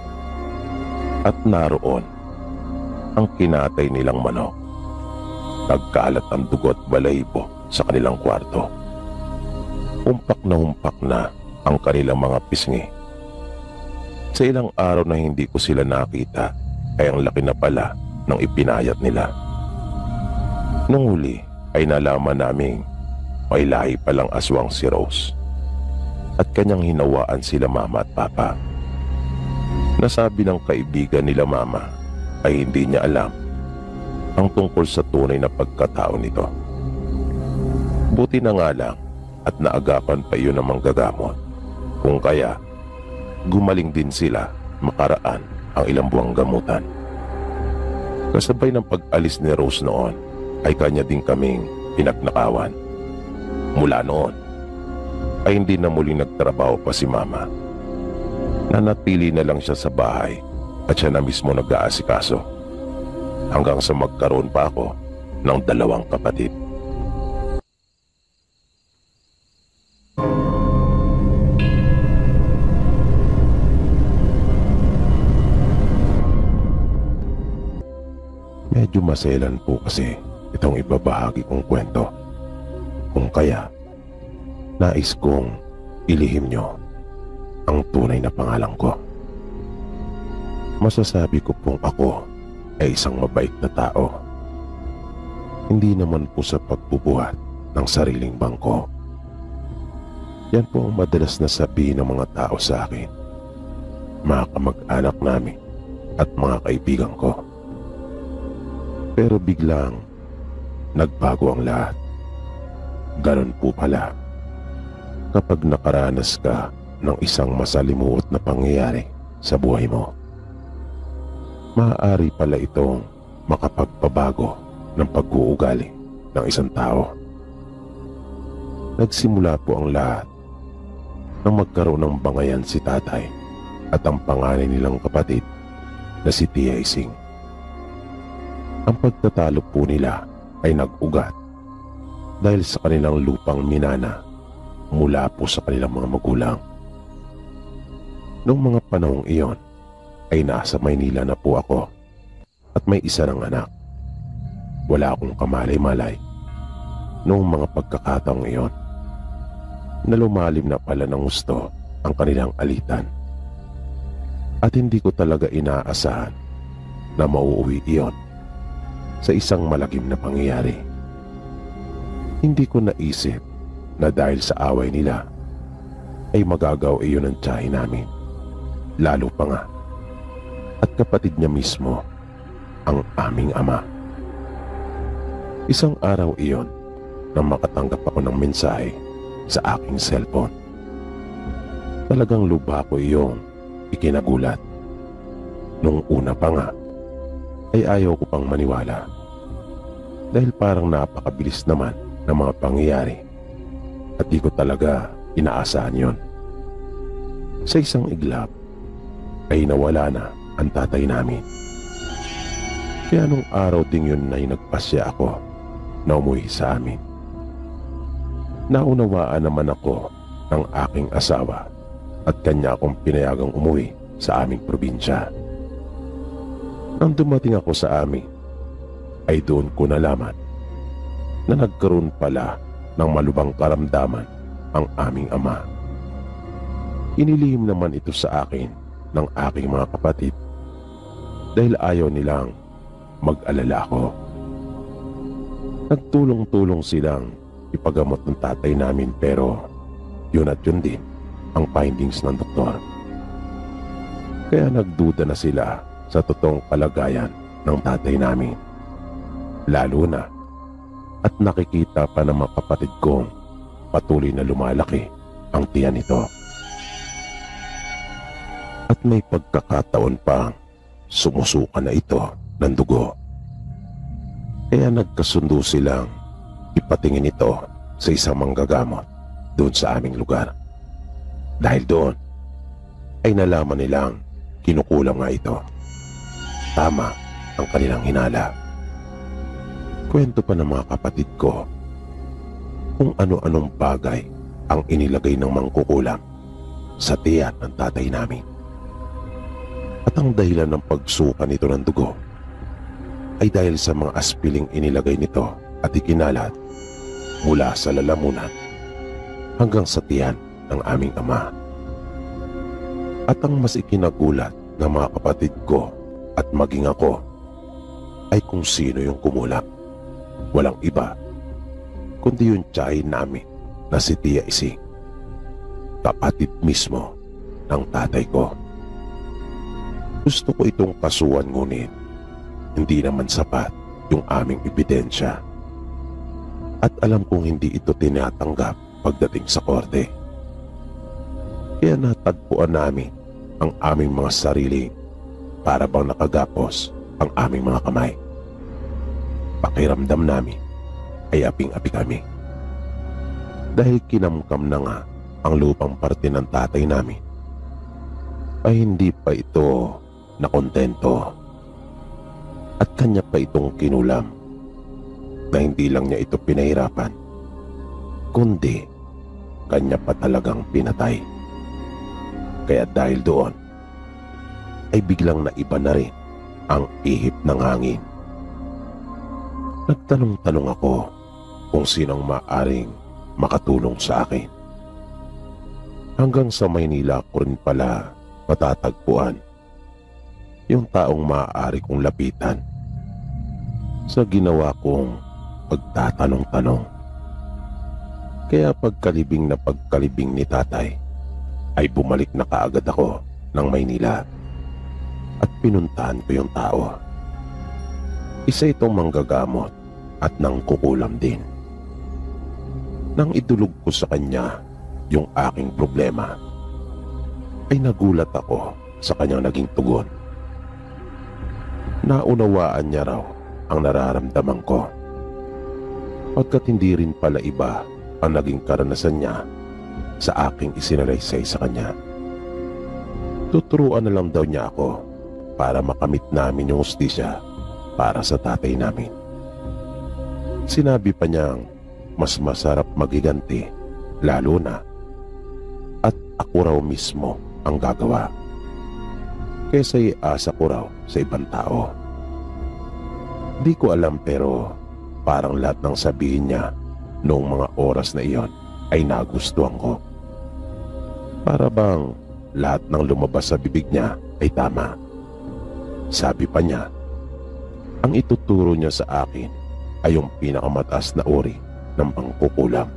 [SPEAKER 1] At naroon ang kinatay nilang manok. Nagkalat ang dugo at balahibo sa kanilang kwarto. Humpak na ang kanilang mga pisngi. Sa ilang araw na hindi ko sila nakita ay ang laki na pala ng ipinayat nila. Nung huli ay nalaman naming may lahi palang aswang si Rose at kanyang hinawaan sila Mama at Papa. Nasabi ng kaibigan nila Mama ay hindi niya alam ang tungkol sa tunay na pagkatao nito. Buti na nga lang at naagapan pa iyon ng manggagamot, kung kaya gumaling din sila makaraan ang ilang buwang gamutan. Kasabay ng pag-alis ni Rose noon ay kanya din kaming pinagnakawan. Mula noon ay hindi na muling nagtrabaho pa si Mama. Nanatili na lang siya sa bahay at siya na mismo nag-aasikaso hanggang sa magkaroon pa ako ng 2 kapatid. Medyo maselan po kasi itong ibabahagi kong kwento. Kung kaya, nais kong ilihim nyo ang tunay na pangalan ko. Masasabi ko pong ako ay isang mabait na tao. Hindi naman po sa pagbubuhat ng sariling bangko. Yan po ang madalas na sabihin ng mga tao sa akin, mga kamag-anak namin at mga kaibigan ko. Pero biglang nagbago ang lahat. Ganon po pala kapag nakaranas ka ng isang masalimuot na pangyayari sa buhay mo. Maaari pala itong makapagpabago ng pag-uugali ng isang tao. Nagsimula po ang lahat nang magkaroon ng bangayan si tatay at ang panganay nilang kapatid na si Tia Ising. Ang pagtatalo po nila ay nag-ugat dahil sa kanilang lupang minana mula po sa kanilang mga magulang. Noong mga panahong iyon ay nasa Maynila na po ako at may isa ng anak. Wala akong kamalay-malay noong mga pagkakataong iyon na lumalim na pala ng gusto ang kanilang alitan. At hindi ko talaga inaasahan na mauuwi iyon sa isang malagim na pangyayari. Hindi ko naisip na dahil sa away nila ay magagaw iyon ang tiyahin namin. Lalo pa nga at kapatid niya mismo ang aming ama. Isang araw iyon nang makatanggap ako ng mensahe sa aking cellphone. Talagang lubha ko iyong ikinagulat. Nung una pa nga ay ayaw ko pang maniwala dahil parang napakabilis naman ng mga pangyayari at di ko talaga inaasahan yon. Sa isang iglap ay nawala na ang tatay namin. Kaya nung araw ding yun ay nagpasya ako na umuwi sa amin. Naunawaan naman ako ng aking asawa at kanya akong pinayagang umuwi sa aming probinsya. Nang dumating ako sa amin ay doon ko nalaman na nagkaroon pala ng malubhang karamdaman ang aming ama. Inilihim naman ito sa akin ng aking mga kapatid dahil ayaw nilang mag-alala ako. Nagtulong-tulong silang ipagamot ng tatay namin pero yun at yun din ang findings ng doktor. Kaya nagduda na sila sa totoong kalagayan ng tatay namin. Lalo na at nakikita pa ng mga kapatid kong patuloy na lumalaki ang tiyan nito. At may pagkakataon pang sumusuka na ito ng dugo. Kaya nagkasundo silang ipatingin ito sa isang manggagamot doon sa aming lugar. Dahil doon ay nalaman nilang kinukulang nga ito. Tama ang kanilang hinala. Kwento pa ng mga kapatid ko kung ano-anong bagay ang inilagay ng mangkukulam sa tiyan ng tatay namin. At ang dahilan ng pagsuka nito ng dugo ay dahil sa mga aspiling inilagay nito at ikinalat mula sa lalamunan hanggang sa tiyan ng aming ama. At ang mas ikinagulat ng mga kapatid ko at maging ako ay kung sino yung kumulang. Walang iba kundi yung tiyahin namin na si Tia Ising, kapatid mismo ng tatay ko. Gusto ko itong kasuhan ngunit hindi naman sapat yung aming ebidensya. At alam kong hindi ito tinatanggap pagdating sa korte. Kaya natagpuan namin ang aming mga sarili para bang nakagapos ang aming mga kamay. Pakiramdam namin ay aping-api kami. Dahil kinamkam na nga ang lupang parte ng tatay namin, ay hindi pa ito nakontento. At kanya pa itong kinulam na hindi lang niya ito pinahirapan, kundi kanya pa talagang pinatay. Kaya dahil doon, ay biglang naiba na rin ang ihip ng hangin. Nagtanong-tanong ako kung sinong maaring makatulong sa akin. Hanggang sa Maynila ko rin pala matatagpuan yung taong maaari kong lapitan sa ginawa kong pagtatanong-tanong. Kaya pagkalibing na pagkalibing ni tatay, ay bumalik na kaagad ako ng Maynila at pinuntahan ko yung tao. Isa itong manggagamot at nangkukulam din. Nang idulog ko sa kanya yung aking problema, ay nagulat ako sa kanyang naging tugon. Naunawaan niya raw ang nararamdaman ko, pagkat hindi rin pala iba ang naging karanasan niya sa aking isinalaysay sa kanya. Tuturuan na lang daw niya ako para makamit namin yung hustisya para sa tatay namin. Sinabi pa niyang mas masarap magiganti, lalo na at ako raw mismo ang gagawa, kaysa iasa ko raw sa ibang tao. Di ko alam, pero parang lahat ng sabihin niya noong mga oras na iyon ay nagustuhan ko. Para bang lahat ng lumabas sa bibig niya ay tama. Sabi pa niya, ang ituturo niya sa akin ay yung pinakamataas na uri ng pangkukulam.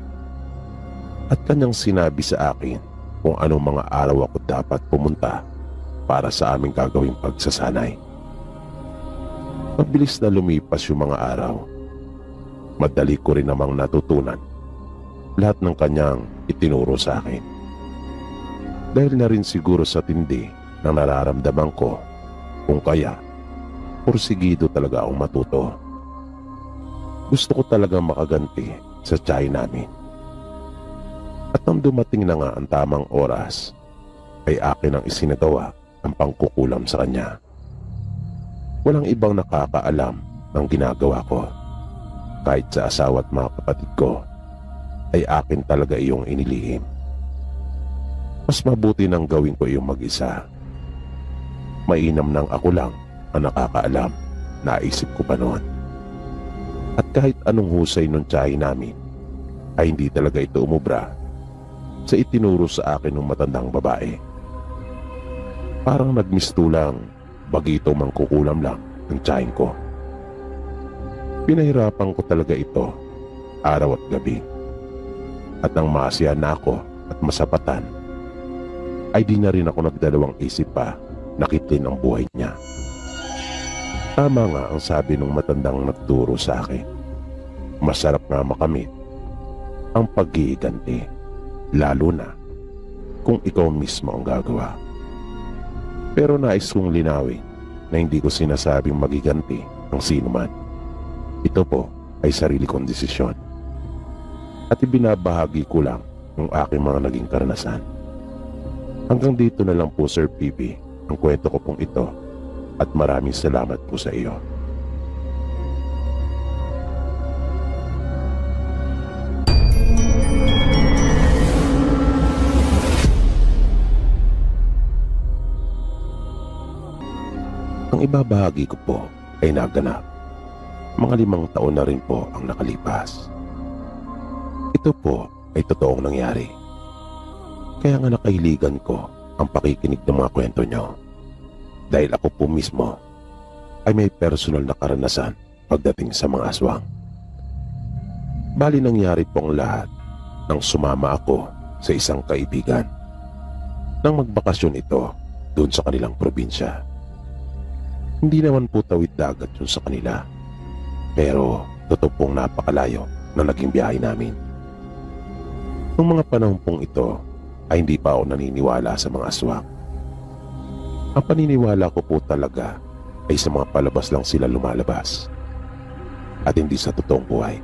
[SPEAKER 1] At kanyang sinabi sa akin kung anong mga araw ako dapat pumunta para sa aming gagawing pagsasanay. Mabilis na lumipas yung mga araw. Madali ko rin namang natutunan lahat ng kanyang itinuro sa akin. Dahil na rin siguro sa tindi ng nararamdaman ko, kung kaya porsigido talaga akong matuto. Gusto ko talaga makaganti sa tiyahin namin. At nang dumating na nga ang tamang oras, ay akin ang isinagawa ang pangkukulam sa kanya. Walang ibang nakakaalam ng ginagawa ko. Kahit sa asawa at mga kapatid ko, ay akin talaga iyong inilihim. Mas mabuti nang gawin ko iyong mag-isa. Mainam nang ako lang ang nakakaalam, naisip ko pa noon. At kahit anong husay nung tiyahin namin, ay hindi talaga ito umubra sa itinuro sa akin ng matandang babae. Parang nagmistulang bagito mangkukulam lang ng tiyahin ko. Pinahirapan ko talaga ito araw at gabi. At nang maasiya na ako at masapatan, ay di na rin ako nagdalawang isip pa na kitin ang buhay niya. Tama nga ang sabi ng matandang nagturo sa akin. Masarap nga makamit ang pag-iiganti, lalo na kung ikaw mismo ang gagawa. Pero nais kong linawin na hindi ko sinasabing magiganti ang sino man. Ito po ay sarili kong desisyon. At ibinabahagi ko lang ang aking mga naging karanasan. Hanggang dito na lang po, Sir Pipi, ang kwento ko pong ito, at maraming salamat po sa iyo. Ang ibabahagi ko po ay naganap. Mga 5 taon na rin po ang nakalipas. Ito po ay totoong nangyari. Kaya nga nakahiligan ko ang pakikinig ng mga kwento nyo. Dahil ako po mismo ay may personal na karanasan pagdating sa mga aswang. Bali nangyari po ang lahat nang sumama ako sa isang kaibigan. Nang magbakasyon ito doon sa kanilang probinsya. Hindi naman po tawid dagat yun sa kanila. Pero totoo pong napakalayo na naging biyahe namin. Noong mga panahon pong ito ay hindi pa ako naniniwala sa mga aswang. Ang paniniwala ko po talaga ay sa mga palabas lang sila lumalabas at hindi sa totoong buhay.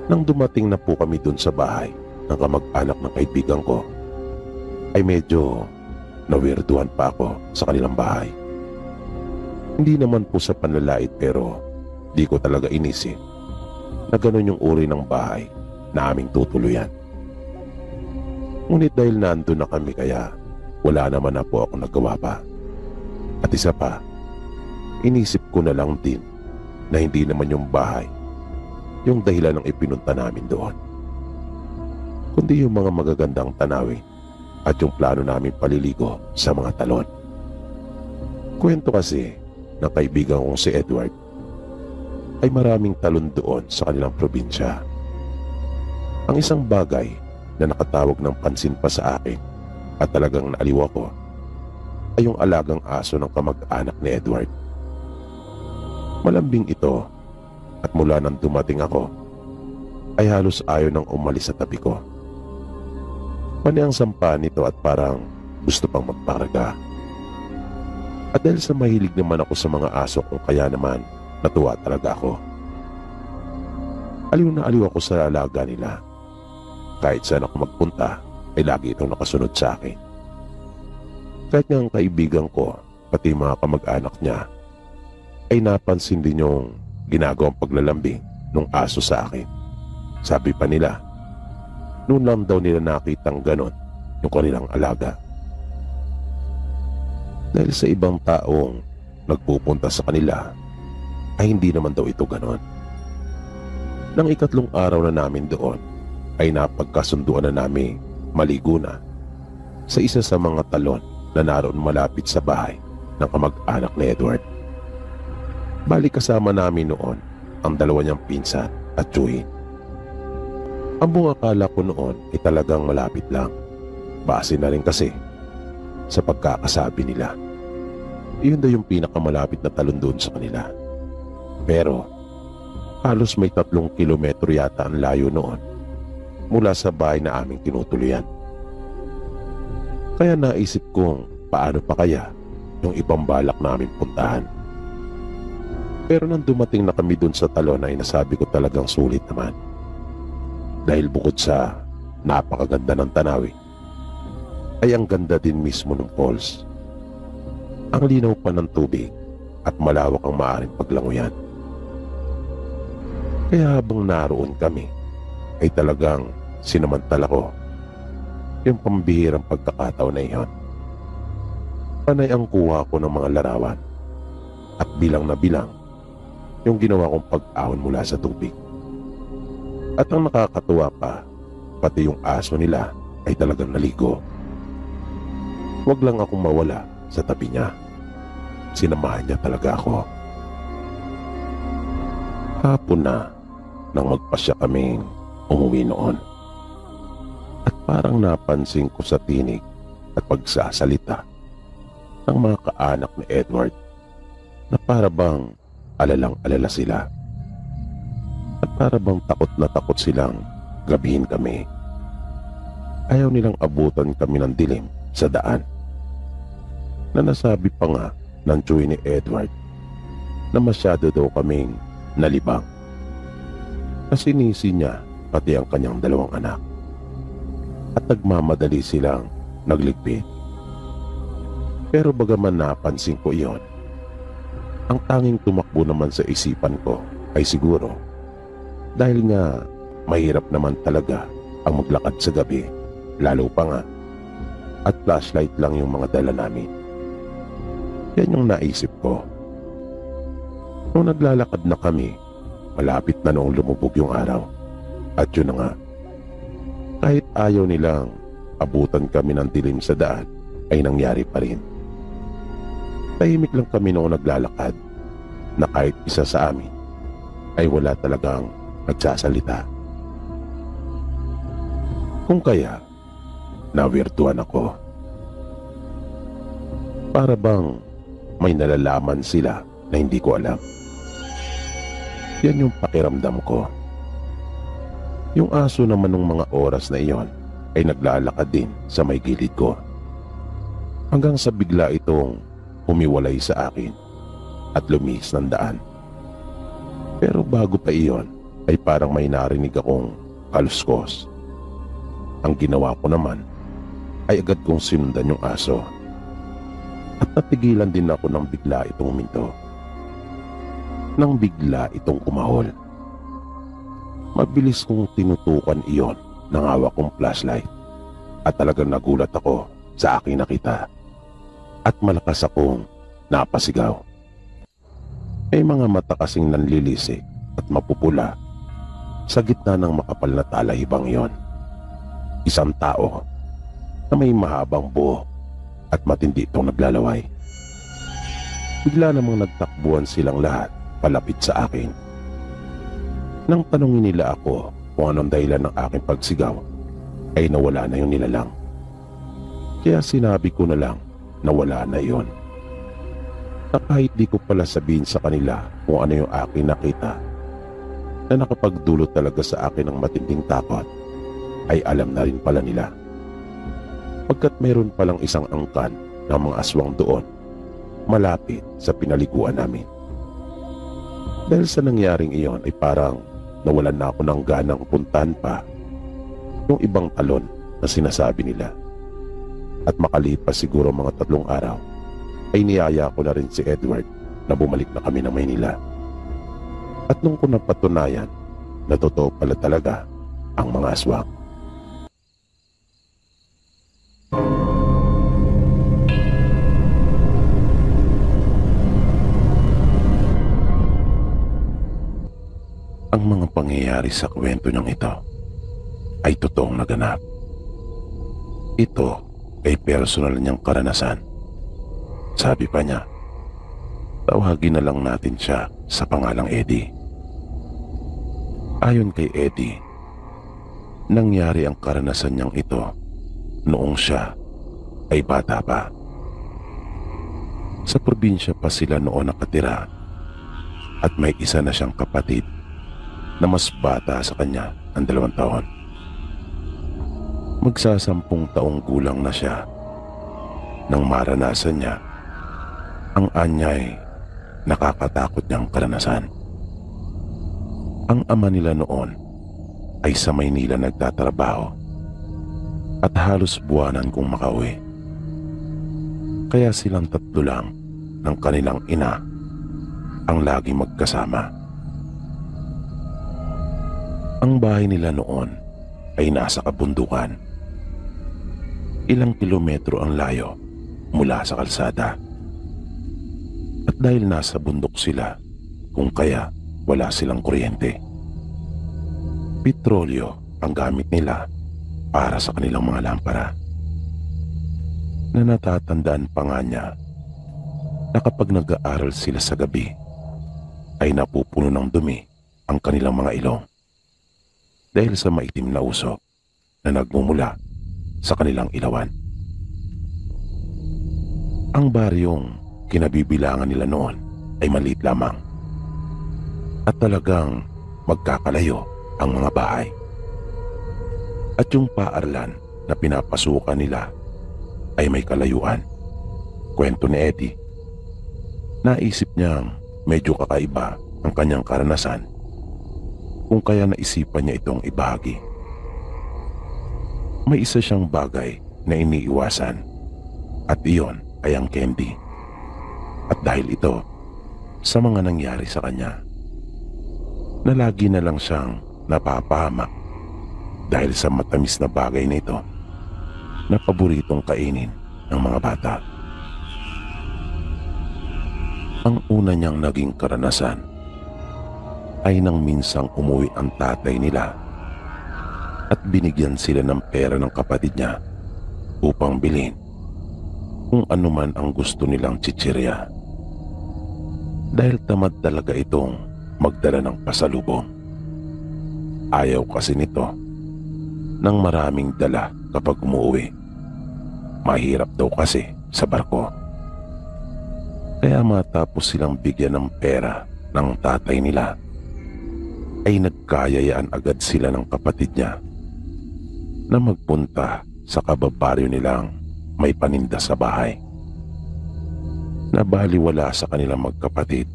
[SPEAKER 1] Nang dumating na po kami dun sa bahay ng kamag-anak ng kaibigan ko, ay medyo nawirduhan pa ako sa kanilang bahay. Hindi naman po sa panlalait pero di ko talaga inisip na ganun yung uri ng bahay na aming tutuluyan. Ngunit dahil nandun na kami kaya wala naman na po ako nagawa pa. At isa pa, inisip ko na lang din na hindi naman yung bahay yung dahilan ng ipinunta namin doon, kundi yung mga magagandang tanawin at yung plano namin paliligo sa mga talon. Kwento kasi ng kaibigan kong si Edward ay maraming talon doon sa kanilang probinsya. Ang isang bagay na nakatawag ng pansin pa sa akin at talagang naaliw ako ay yung alagang aso ng kamag-anak ni Edward. Malambing ito at mula nang dumating ako ay halos ayaw nang umalis sa tabi ko. Pani ang sampa nito at parang gusto pang magparaga. At dahil sa mahilig naman ako sa mga aso kung kaya naman natuwa talaga ako. Aliw na aliw ako sa alaga nila. Kahit saan ako magpunta ay lagi itong nakasunod sa akin. Kahit nga ang kaibigan ko pati mga kamag-anak niya ay napansin din yung ginagawang paglalambing ng aso sa akin. Sabi pa nila, noon lang daw nila nakitang ganon yung kanilang alaga. Dahil sa ibang taong nagpupunta sa kanila ay hindi naman daw ito ganon. Nang 3 araw na namin doon ay napagkasunduan na namin maligo na sa isa sa mga talon na naroon malapit sa bahay ng kamag-anak ni Edward. Balik kasama namin noon ang 2 niyang pinsan at tiyuhin. Ang buong akala ko noon ay talagang malapit lang. Base na rin kasi sa pagkakasabi nila. Iyon daw yung pinakamalapit na talon doon sa kanila. Pero halos may 3 kilometro yata ang layo noon mula sa bahay na aming tinutuluyan. Kaya naisip kong paano pa kaya yung ibang balak namin puntahan. Pero nang dumating na kami dun sa talon ay nasabi ko talagang sulit naman. Dahil bukod sa napakaganda ng tanawin, ay ang ganda din mismo ng falls. Ang linaw pa ng tubig at malawak ang maaaring paglanguyan. Kaya habang naroon kami, ay talagang sinamantala ko yung pambihirang pagkakataon na iyon. Panay ang kuha ko ng mga larawan at bilang na bilang yung ginawa kong pag-ahon mula sa tubig. At ang nakakatuwa pa, pati yung aso nila ay talagang naligo. Huwag lang akong mawala sa tabi niya. Sinamahan niya talaga ako. Hapon na nang magpasya kaming umuwi noon. At parang napansin ko sa tinig at pagsasalita ng mga kaanak ni Edward na para bang alalang-alala sila at para bang takot na takot silang gabihin kami. Ayaw nilang abutan kami ng dilim sa daan, na nasabi pa nga ng tsuy ni Edward na masyado daw kaming nalibang, na sinisi niya pati ang kanyang 2 anak at nagmamadali silang nagligpit. Pero bagaman napansin ko iyon, ang tanging tumakbo naman sa isipan ko ay siguro dahil nga mahirap naman talaga ang maglakad sa gabi, lalo pa nga at flashlight lang yung mga dala namin. Yan yung naisip ko. Nung naglalakad na kami, malapit na noong lumubog yung araw. At yun na nga, kahit ayaw nilang abutan kami ng dilim sa daan, ay nangyari pa rin. Tahimik lang kami noong naglalakad, na kahit isa sa amin ay wala talagang nagsasalita. Kung kaya, nawirtuhan ako. Para bang may nalalaman sila na hindi ko alam. Yan yung pakiramdam ko. Yung aso naman ng mga oras na iyon ay naglalakad din sa may gilid ko. Hanggang sa bigla itong humiwalay sa akin at lumihis ng daan. Pero bago pa iyon ay parang may narinig akong kaluskos. Ang ginawa ko naman ay agad kong sinundan yung aso. At natigilan din ako nang bigla itong huminto. Nang bigla itong kumahol. Mabilis kong tinutukan iyon ng hawak kong flashlight. At talagang nagulat ako sa aking nakita. At malakas akong napasigaw. May mga mata kasing nanlilisik at mapupula sa gitna ng makapal na talahibang iyon. Isang tao na may mahabang buhok at matindi itong naglalaway. Bigla namang nagtakbuhan silang lahat palapit sa akin. Nang tanungin nila ako kung anong dahilan ng aking pagsigaw, ay nawala na yung nilalang. Kaya sinabi ko na lang na wala na yon. Na kahit di ko pala sabihin sa kanila kung ano yung aking nakita, na nakapagdulot talaga sa akin ng matinding takot, ay alam na rin pala nila. Pagkat mayroon palang isang angkan ng mga aswang doon, malapit sa pinaliguan namin. Dahil sa nangyaring iyon ay parang nawalan na ako ng ganang puntahan pa yung ibang talon na sinasabi nila. At makalipas siguro mga 3 araw, ay niyaya ko na rin si Edward na bumalik na kami ng Maynila. At nung ko napatunayan na totoo pala talaga ang mga aswang. Ang mga pangyayari sa kwento niyang ito ay totoong naganap. Ito ay personal niyang karanasan. Sabi pa niya, tawagin na lang natin siya sa pangalang Eddie. Ayon kay Eddie, nangyari ang karanasan niyang ito noong siya ay bata pa. Sa probinsya pa sila noon nakatira at may isa na siyang kapatid na mas bata sa kanya ng 2 taon. Magsasampung taong gulang na siya nang maranasan niya ang anyay nakakatakot niyang karanasan. Ang ama nila noon ay sa Maynila nagtatrabaho at halos buwanan kung makauwi. Kaya silang 3 lang ng kanilang ina ang laging magkasama. Ang bahay nila noon ay nasa kabundukan. Ilang kilometro ang layo mula sa kalsada. At dahil nasa bundok sila, kung kaya wala silang kuryente. Petrolyo ang gamit nila para sa kanilang mga lampara. Na natatandaan pa nga niya na kapag nag-aaral sila sa gabi, ay napupuno ng dumi ang kanilang mga ilong. Dahil sa maitim na usok na nagmumula sa kanilang ilawan. Ang baryong kinabibilangan nila noon ay maliit lamang. At talagang magkakalayo ang mga bahay. At yung paaralan na pinapasukan nila ay may kalayuan. Kwento ni Eddie. Naisip niyang medyo kakaiba ang kanyang karanasan kung kaya naisipan niya itong ibahagi. May isa siyang bagay na iniiwasan at iyon ay ang candy. At dahil ito sa mga nangyari sa kanya, na lagi na lang siyang napapahamak dahil sa matamis na bagay na ito na paboritong kainin ng mga bata. Ang una niyang naging karanasan ay nang minsang umuwi ang tatay nila at binigyan sila ng pera ng kapatid niya upang bilhin kung anuman ang gusto nilang chichirya. Dahil tamad talaga itong magdala ng pasalubong. Ayaw kasi nito ng maraming dala kapag umuwi. Mahirap daw kasi sa barko. Kaya matapos silang bigyan ng pera ng tatay nila, ay nagkayayaan agad sila ng kapatid niya na magpunta sa kababaryo nilang may paninda sa bahay. Nabaliwala sa kanilang magkapatid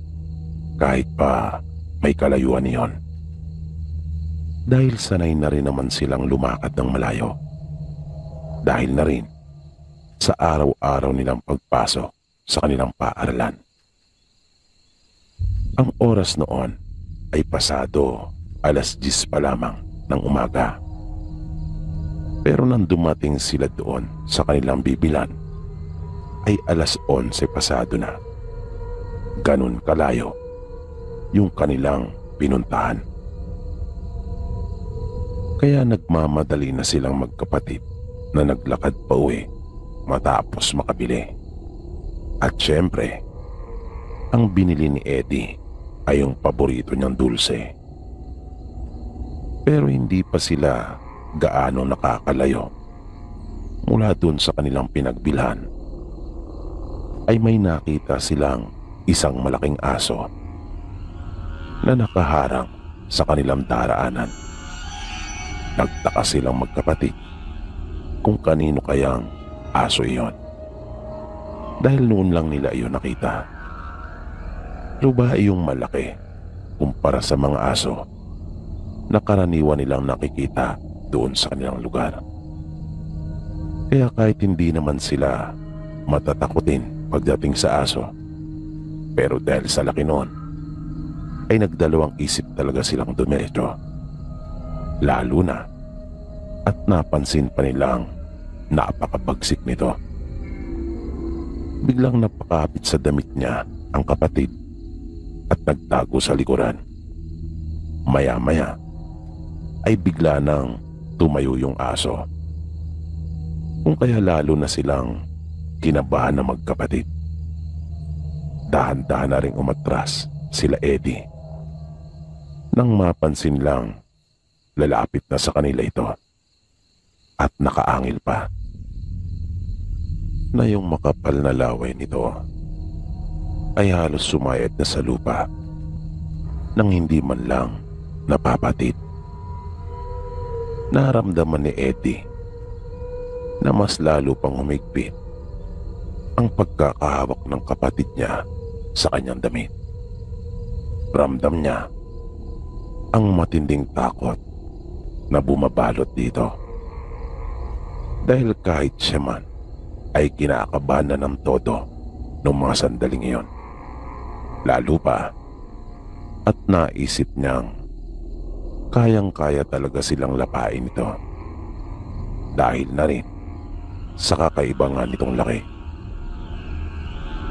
[SPEAKER 1] kahit pa may kalayuan niyon. Dahil sanay na rin naman silang lumakad ng malayo. Dahil na rin sa araw-araw nilang pagpasok sa kanilang paaralan. Ang oras noon ay pasado 10:00 pa lamang ng umaga. Pero nang dumating sila doon sa kanilang bibilan, ay 11:00 pasado na. Ganun kalayo yung kanilang pinuntahan. Kaya nagmamadali na silang magkapatid na naglakad pa uwi matapos makabili. At syempre, ang binili ni Eddie ay yung paborito niyang dulce. Pero hindi pa sila gaano nakakalayo mula dun sa kanilang pinagbilhan, ay may nakita silang isang malaking aso na nakaharang sa kanilang daraanan. Nagtaka silang magkapatid kung kanino kayang aso iyon, dahil noon lang nila iyon nakita. Luba iyong malaki kumpara sa mga aso na karaniwan nilang nakikita doon sa kanilang lugar. Kaya kahit hindi naman sila matatakutin pagdating sa aso, pero dahil sa laki noon, ay nagdalawang isip talaga silang dumiretso. Lalo na at napansin pa nilang napakabagsik nito. Biglang napakapit sa damit niya ang kapatid at nagtago sa likuran. Maya-maya ay bigla nang tumayo yung aso. Kung kaya lalo na silang kinabahan na magkapatid. Dahan-dahan na ring umatras sila Eddie. Nang mapansin lang, lalapit na sa kanila ito at nakaangil pa na yung makapal na laway nito ay halos sumayad na sa lupa nang hindi man lang napapatid. Naramdaman ni Eddie na mas lalo pang humigpit ang pagkakahawak ng kapatid niya sa kanyang damit. Ramdam niya ang matinding takot na bumabalot dito. Dahil kahit siya man ay kinakabahan na ng todo noong mga sandaling iyon. Lalo pa at naisip niyang kayang-kaya talaga silang lapain ito. Dahil na rin sa kakaibangan nitong laki.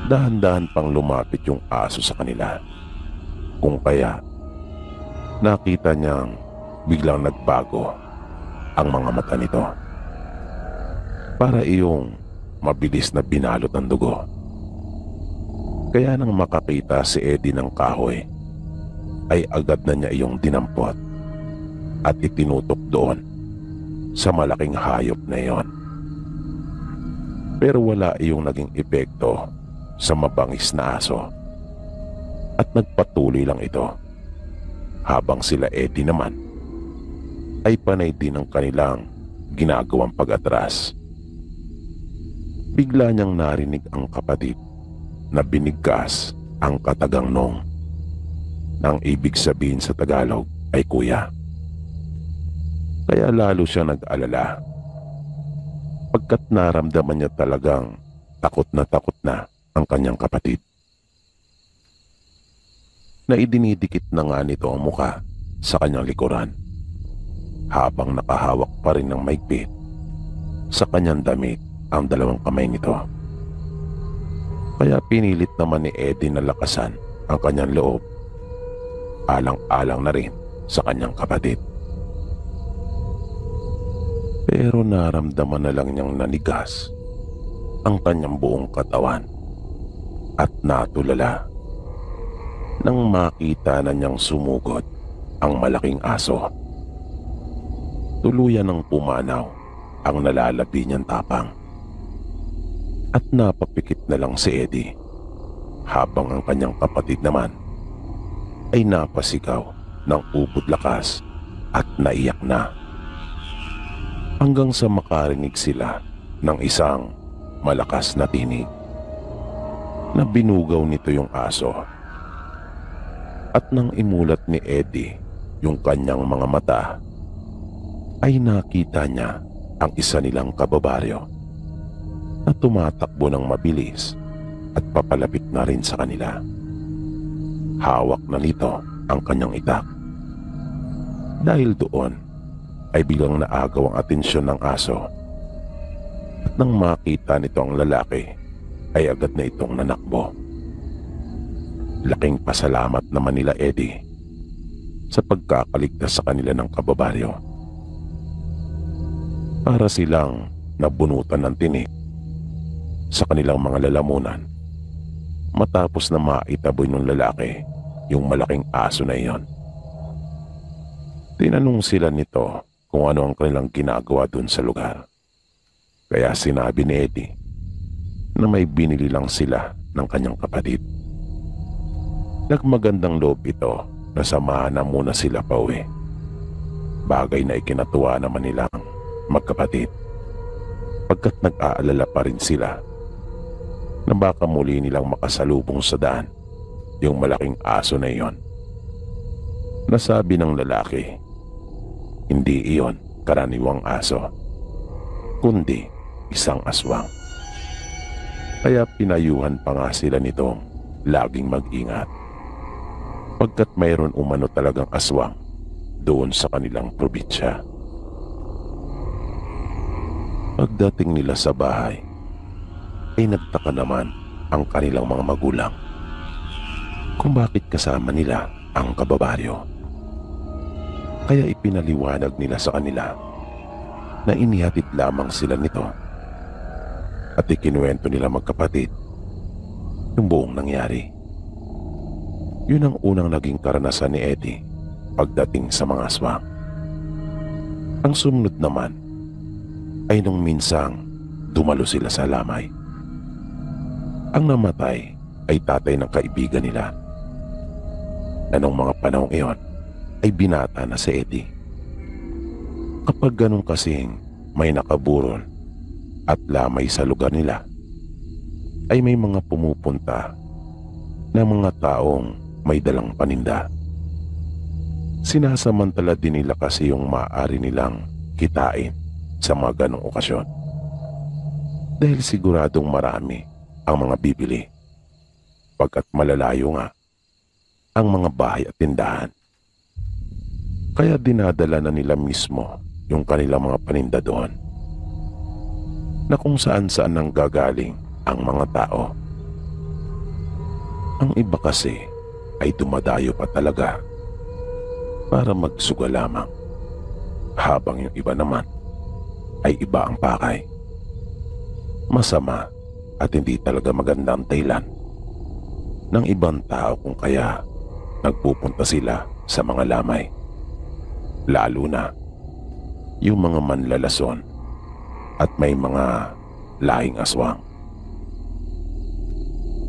[SPEAKER 1] Dahan-dahan pang lumapit yung aso sa kanila. Kung kaya nakita niyang biglang nagbago ang mga mata nito. Para iyong mabilis na binalot ng dugo. Kaya nang makakita si Eddie ng kahoy, ay agad na niya iyong dinampot at itinutok doon sa malaking hayop na iyon. Pero wala iyong naging epekto sa mabangis na aso At nagpatuloy lang ito habang sila Eddie naman ay panay din ang kanilang ginagawang pag-atras. Bigla niyang narinig ang kapatid na binigkas ang katagang nong. Nang ibig sabihin sa Tagalog ay kuya. Kaya lalo siya nag-alala pagkat naramdaman niya talagang takot na ang kanyang kapatid. Na idinidikit na nga nito ang muka sa kanyang likuran habang nakahawak pa rin ng maigpit sa kanyang damit ang dalawang kamay nito. Kaya pinilit naman ni Eddie na lakasan ang kanyang loob, alang-alang na rin sa kanyang kapatid. Pero naramdaman na lang niyang nanigas ang kanyang buong katawan at natulala nang makita na niyang sumugod ang malaking aso. Tuluyan ng pumanaw ang nalalabi niyang tapang at napapikit na lang si Eddie habang ang kanyang kapatid naman ay napasigaw ng ubod lakas at naiyak na. Hanggang sa makarinig sila ng isang malakas na tinig na binugaw nito yung aso. At nang imulat ni Eddie yung kanyang mga mata, ay nakita niya ang isa nilang kababaryo na tumatakbo ng mabilis at papalapit na rin sa kanila. Hawak na nito ang kanyang itak. Dahil doon ay biglang naagaw ang atensyon ng aso. At nang makita nito ang lalaki, ay agad na itong nanakbo. Laking pasalamat naman nila Eddie sa pagkakaligtas sa kanila ng kababaryo. Para silang nabunutan ng tinik sa kanilang mga lalamunan matapos na maitaboy ng lalaki yung malaking aso na iyon. Tinanong sila nito kung ano ang kanilang ginagawa dun sa lugar. Kaya sinabi ni Eddie na may binili lang sila ng kanyang kapatid. Nagmagandang loob ito na samahan na muna sila pauwi. Bagay na ikinatuwa naman nilang magkapatid pagkat nag-aalala pa rin sila na baka muli nilang makasalubong sa daan yung malaking aso na iyon. Nasabi ng lalaki, hindi iyon karaniwang aso, kundi isang aswang. Kaya pinayuhan pa nga sila nitong laging mag-ingat pagkat mayroon umano talagang aswang doon sa kanilang probinsya. Pagdating nila sa bahay, ay nagtaka naman ang kanilang mga magulang kung bakit kasama nila ang kababaryo. Kaya ipinaliwanag nila sa kanila na inihatid lamang sila nito at ikinuwento nila magkapatid yung buong nangyari. Yun ang unang naging karanasan ni Eddie pagdating sa mga aswang. Ang sumunod naman ay nung minsang dumalo sila sa lamay. Ang namatay ay tatay ng kaibigan nila na nung mga panahong iyon ay binata na si Eddie. Kapag ganun kasing may nakaburol at lamay sa lugar nila, ay may mga pumupunta na mga taong may dalang paninda. Sinasamantala din nila kasi yung maaari nilang kitain sa mga ganong okasyon. Dahil siguradong marami ang mga bibili, pagkat malalayo nga ang mga bahay at tindahan. Kaya dinadala na nila mismo yung kanilang mga paninda doon, na kung saan-saan nang gagaling ang mga tao. Ang iba kasi ay dumadayo pa talaga para magsuga lamang, habang yung iba naman ay iba ang pakay. Masama at hindi talaga magandang dahilan ng ibang tao kung kaya nagpupunta sila sa mga lamay, lalo na yung mga manlalason at may mga lahing aswang.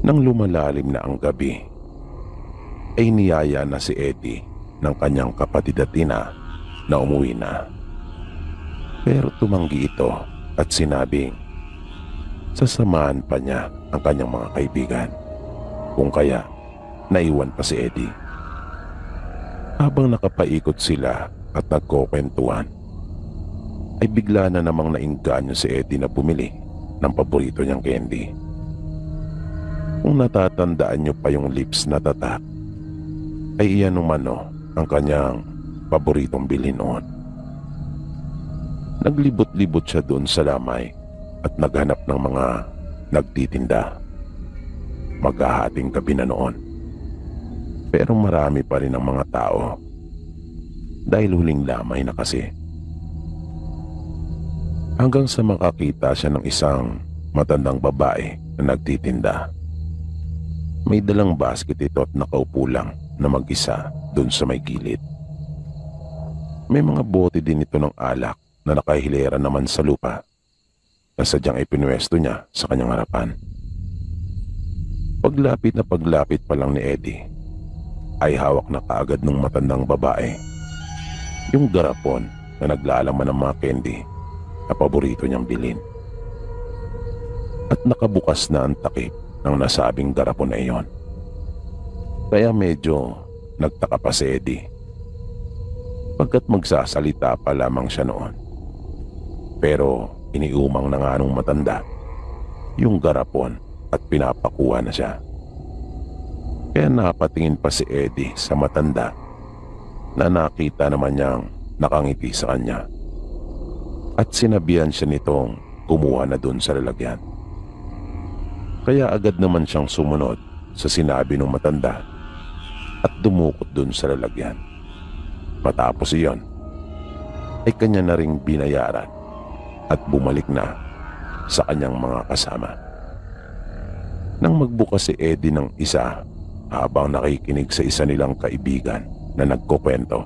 [SPEAKER 1] Nang lumalalim na ang gabi, ay niyaya na si Eddie ng kanyang kapatid at ina na umuwi na. Pero tumanggi ito at sinabing sasamahan pa niya ang kanyang mga kaibigan, kung kaya naiwan pa si Eddie. Habang nakapaikot sila at nagkukwentuhan, ay bigla na namang nainganyo si Eddie na bumili ng paborito niyang candy. Kung natatandaan niyo pa yung lips na tatak, ay iyan umano ang kanyang paboritong bilhin noon. Naglibot-libot siya doon sa lamay at naghanap ng mga nagtitinda. Maghahating gabi na noon, pero marami pa rin ang mga tao dahil huling lamay na kasi. Hanggang sa makakita siya ng isang matandang babae na nagtitinda. May dalang basket ito at nakaupo lang na mag-isa doon sa may gilid. May mga bote din ito ng alak na nakahilera naman sa lupa na sadyang ipinwesto niya sa kanyang harapan. Paglapit pa lang ni Eddie, ay hawak na kaagad ng matandang babae yung garapon na naglalaman ng mga candy na paborito niyang bilhin. At nakabukas na ang takip ng nasabing garapon na iyon. Kaya medyo nagtaka pa si Eddie, pagkat magsasalita pa lamang siya noon. Pero iniumang na nga nung matanda yung garapon at pinapakuha na siya. Kaya napatingin pa si Eddie sa matanda na nakita naman niyang nakangiti sa kanya. At sinabihan siya nitong kumuha na dun sa lalagyan. Kaya agad naman siyang sumunod sa sinabi ng matanda at dumukot dun sa lalagyan. Matapos iyon, ay kanya na ring binayaran at bumalik na sa kanyang mga kasama. Nang magbukas si Eddie ng isa habang nakikinig sa isa nilang kaibigan na nagkukwento,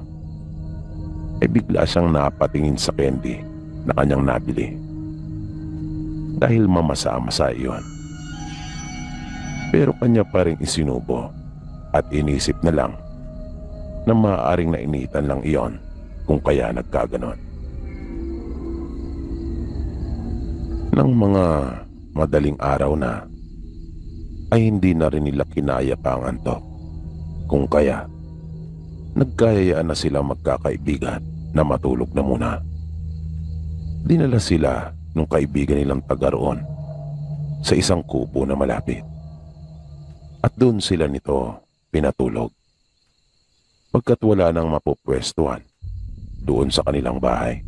[SPEAKER 1] ay bigla siyang napatingin sa candy na kanyang nabili. Dahil mamasa-masa iyon. Pero kanya pa rin isinubo at inisip na lang na maaaring nainitan lang iyon kung kaya nagkaganon. Nang mga madaling araw na, ay hindi na rin nila kinaya pa ang antok, kung kaya nagkayayaan na silang magkakaibigan na matulog na muna. Dinala sila nung kaibigan nilang taga roon sa isang kubo na malapit. At doon sila nito pinatulog. Pagkat wala nang mapupwestuhan doon sa kanilang bahay.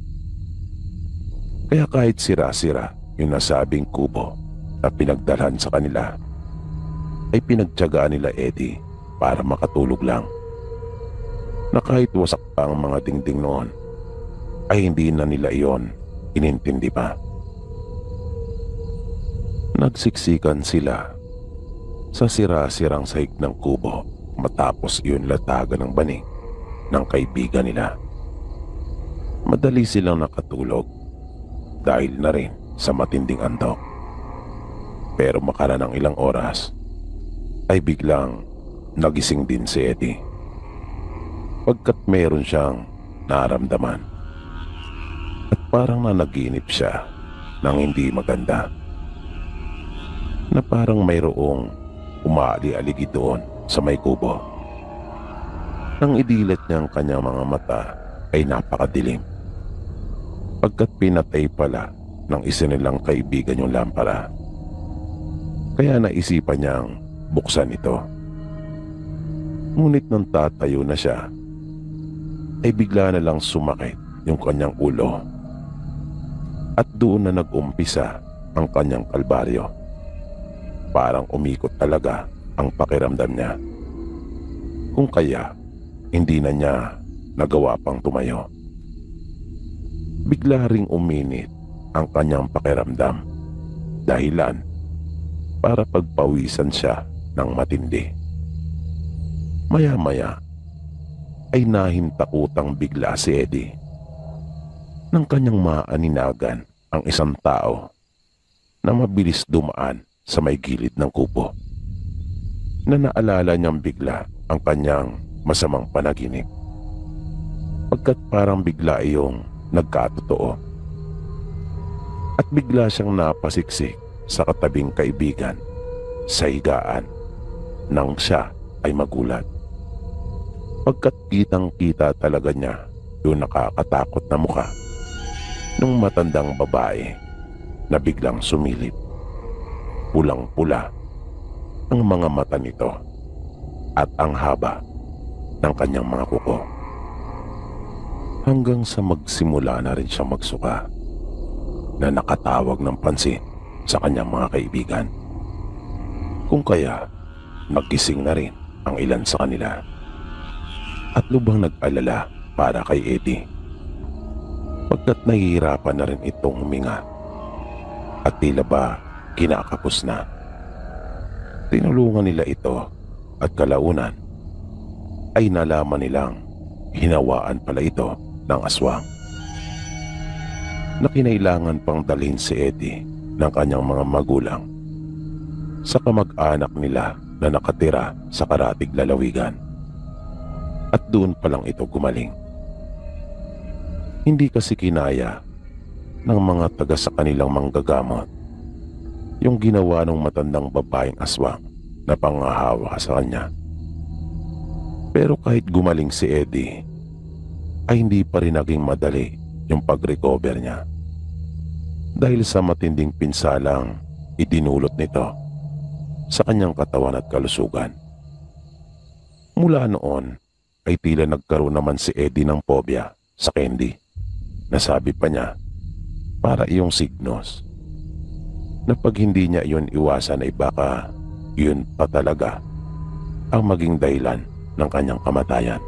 [SPEAKER 1] Kaya kahit sira-sira yung nasabing kubo na pinagdalhan sa kanila, ay pinagtiyagaan nila Eddie para makatulog lang. Na kahit wasak pa ang mga dingding noon, ay hindi na nila iyon inintindi pa. Nagsiksikan sila sa sira-sirang sahig ng kubo matapos iyon latagan ng banig ng kaibigan nila. Madali silang nakatulog dahil na rin sa matinding antok. Pero makara ng ilang oras ay biglang nagising din si Eddie, pagkat meron siyang naramdaman at parang nanaginip siya ng hindi maganda, na parang mayroong umaali-aligi doon sa may kubo. Nang idilat niya ang kanyang mga mata ay napakadilim, pagkat pinatay pala ng isa nilang kaibigan yung lampara. Kaya naisipan niyang buksan ito. Ngunit nang tatayo na siya, ay bigla na lang sumakit yung kanyang ulo. At doon na nag-umpisa ang kanyang kalbaryo. Parang umikot talaga ang pakiramdam niya. Kung kaya, hindi na niya nagawa pang tumayo. Bigla ring uminit ang kanyang pakiramdam. Dahilan para pagpawisan siya ng matindi. Maya-maya ay nahintakutang bigla si Eddie nang kanyang maaninagan ang isang tao na mabilis dumaan sa may gilid ng kubo, na naalala niyang bigla ang kanyang masamang panaginip. Pagkat parang bigla iyong nagkatotoo. At bigla siyang napasiksik sa katabing kaibigan sa higaan nang siya ay magulat. Pagkat kitang-kita talaga niya yung nakakatakot na mukha nung matandang babae na biglang sumilip. Pulang-pula ang mga mata nito at ang haba ng kanyang mga kuko. Hanggang sa magsimula na rin siyang magsuka na nakatawag ng pansin sa kanyang mga kaibigan. Kung kaya, nagising na rin ang ilan sa kanila at lubhang nag-alala para kay Eddie. Pagkat nahihirapan na rin itong huminga at tila ba kinakapos na. Tinulungan nila ito at kalaunan ay nalaman nilang hinawaan pala ito ng aswang na kinailangan pang dalhin si Eddie ng kanyang mga magulang sa kamag-anak nila na nakatira sa Karatig Lalawigan. At doon pa lang ito gumaling. Hindi kasi kinaya ng mga taga sa kanilang manggagamot yung ginawa ng matandang babaeng aswang na pangahawa sa kanya. Pero kahit gumaling si Eddie, ay hindi pa rin naging madali yung pag-recover niya. Dahil sa matinding pinsalang idinulot nito sa kanyang katawan at kalusugan. Mula noon ay tila nagkaroon naman si Eddie ng phobia sa candy. Nasabi pa niya para iyong signos na pag hindi niya iyon iwasan ay baka yun pa talaga ang maging dahilan ng kanyang kamatayan.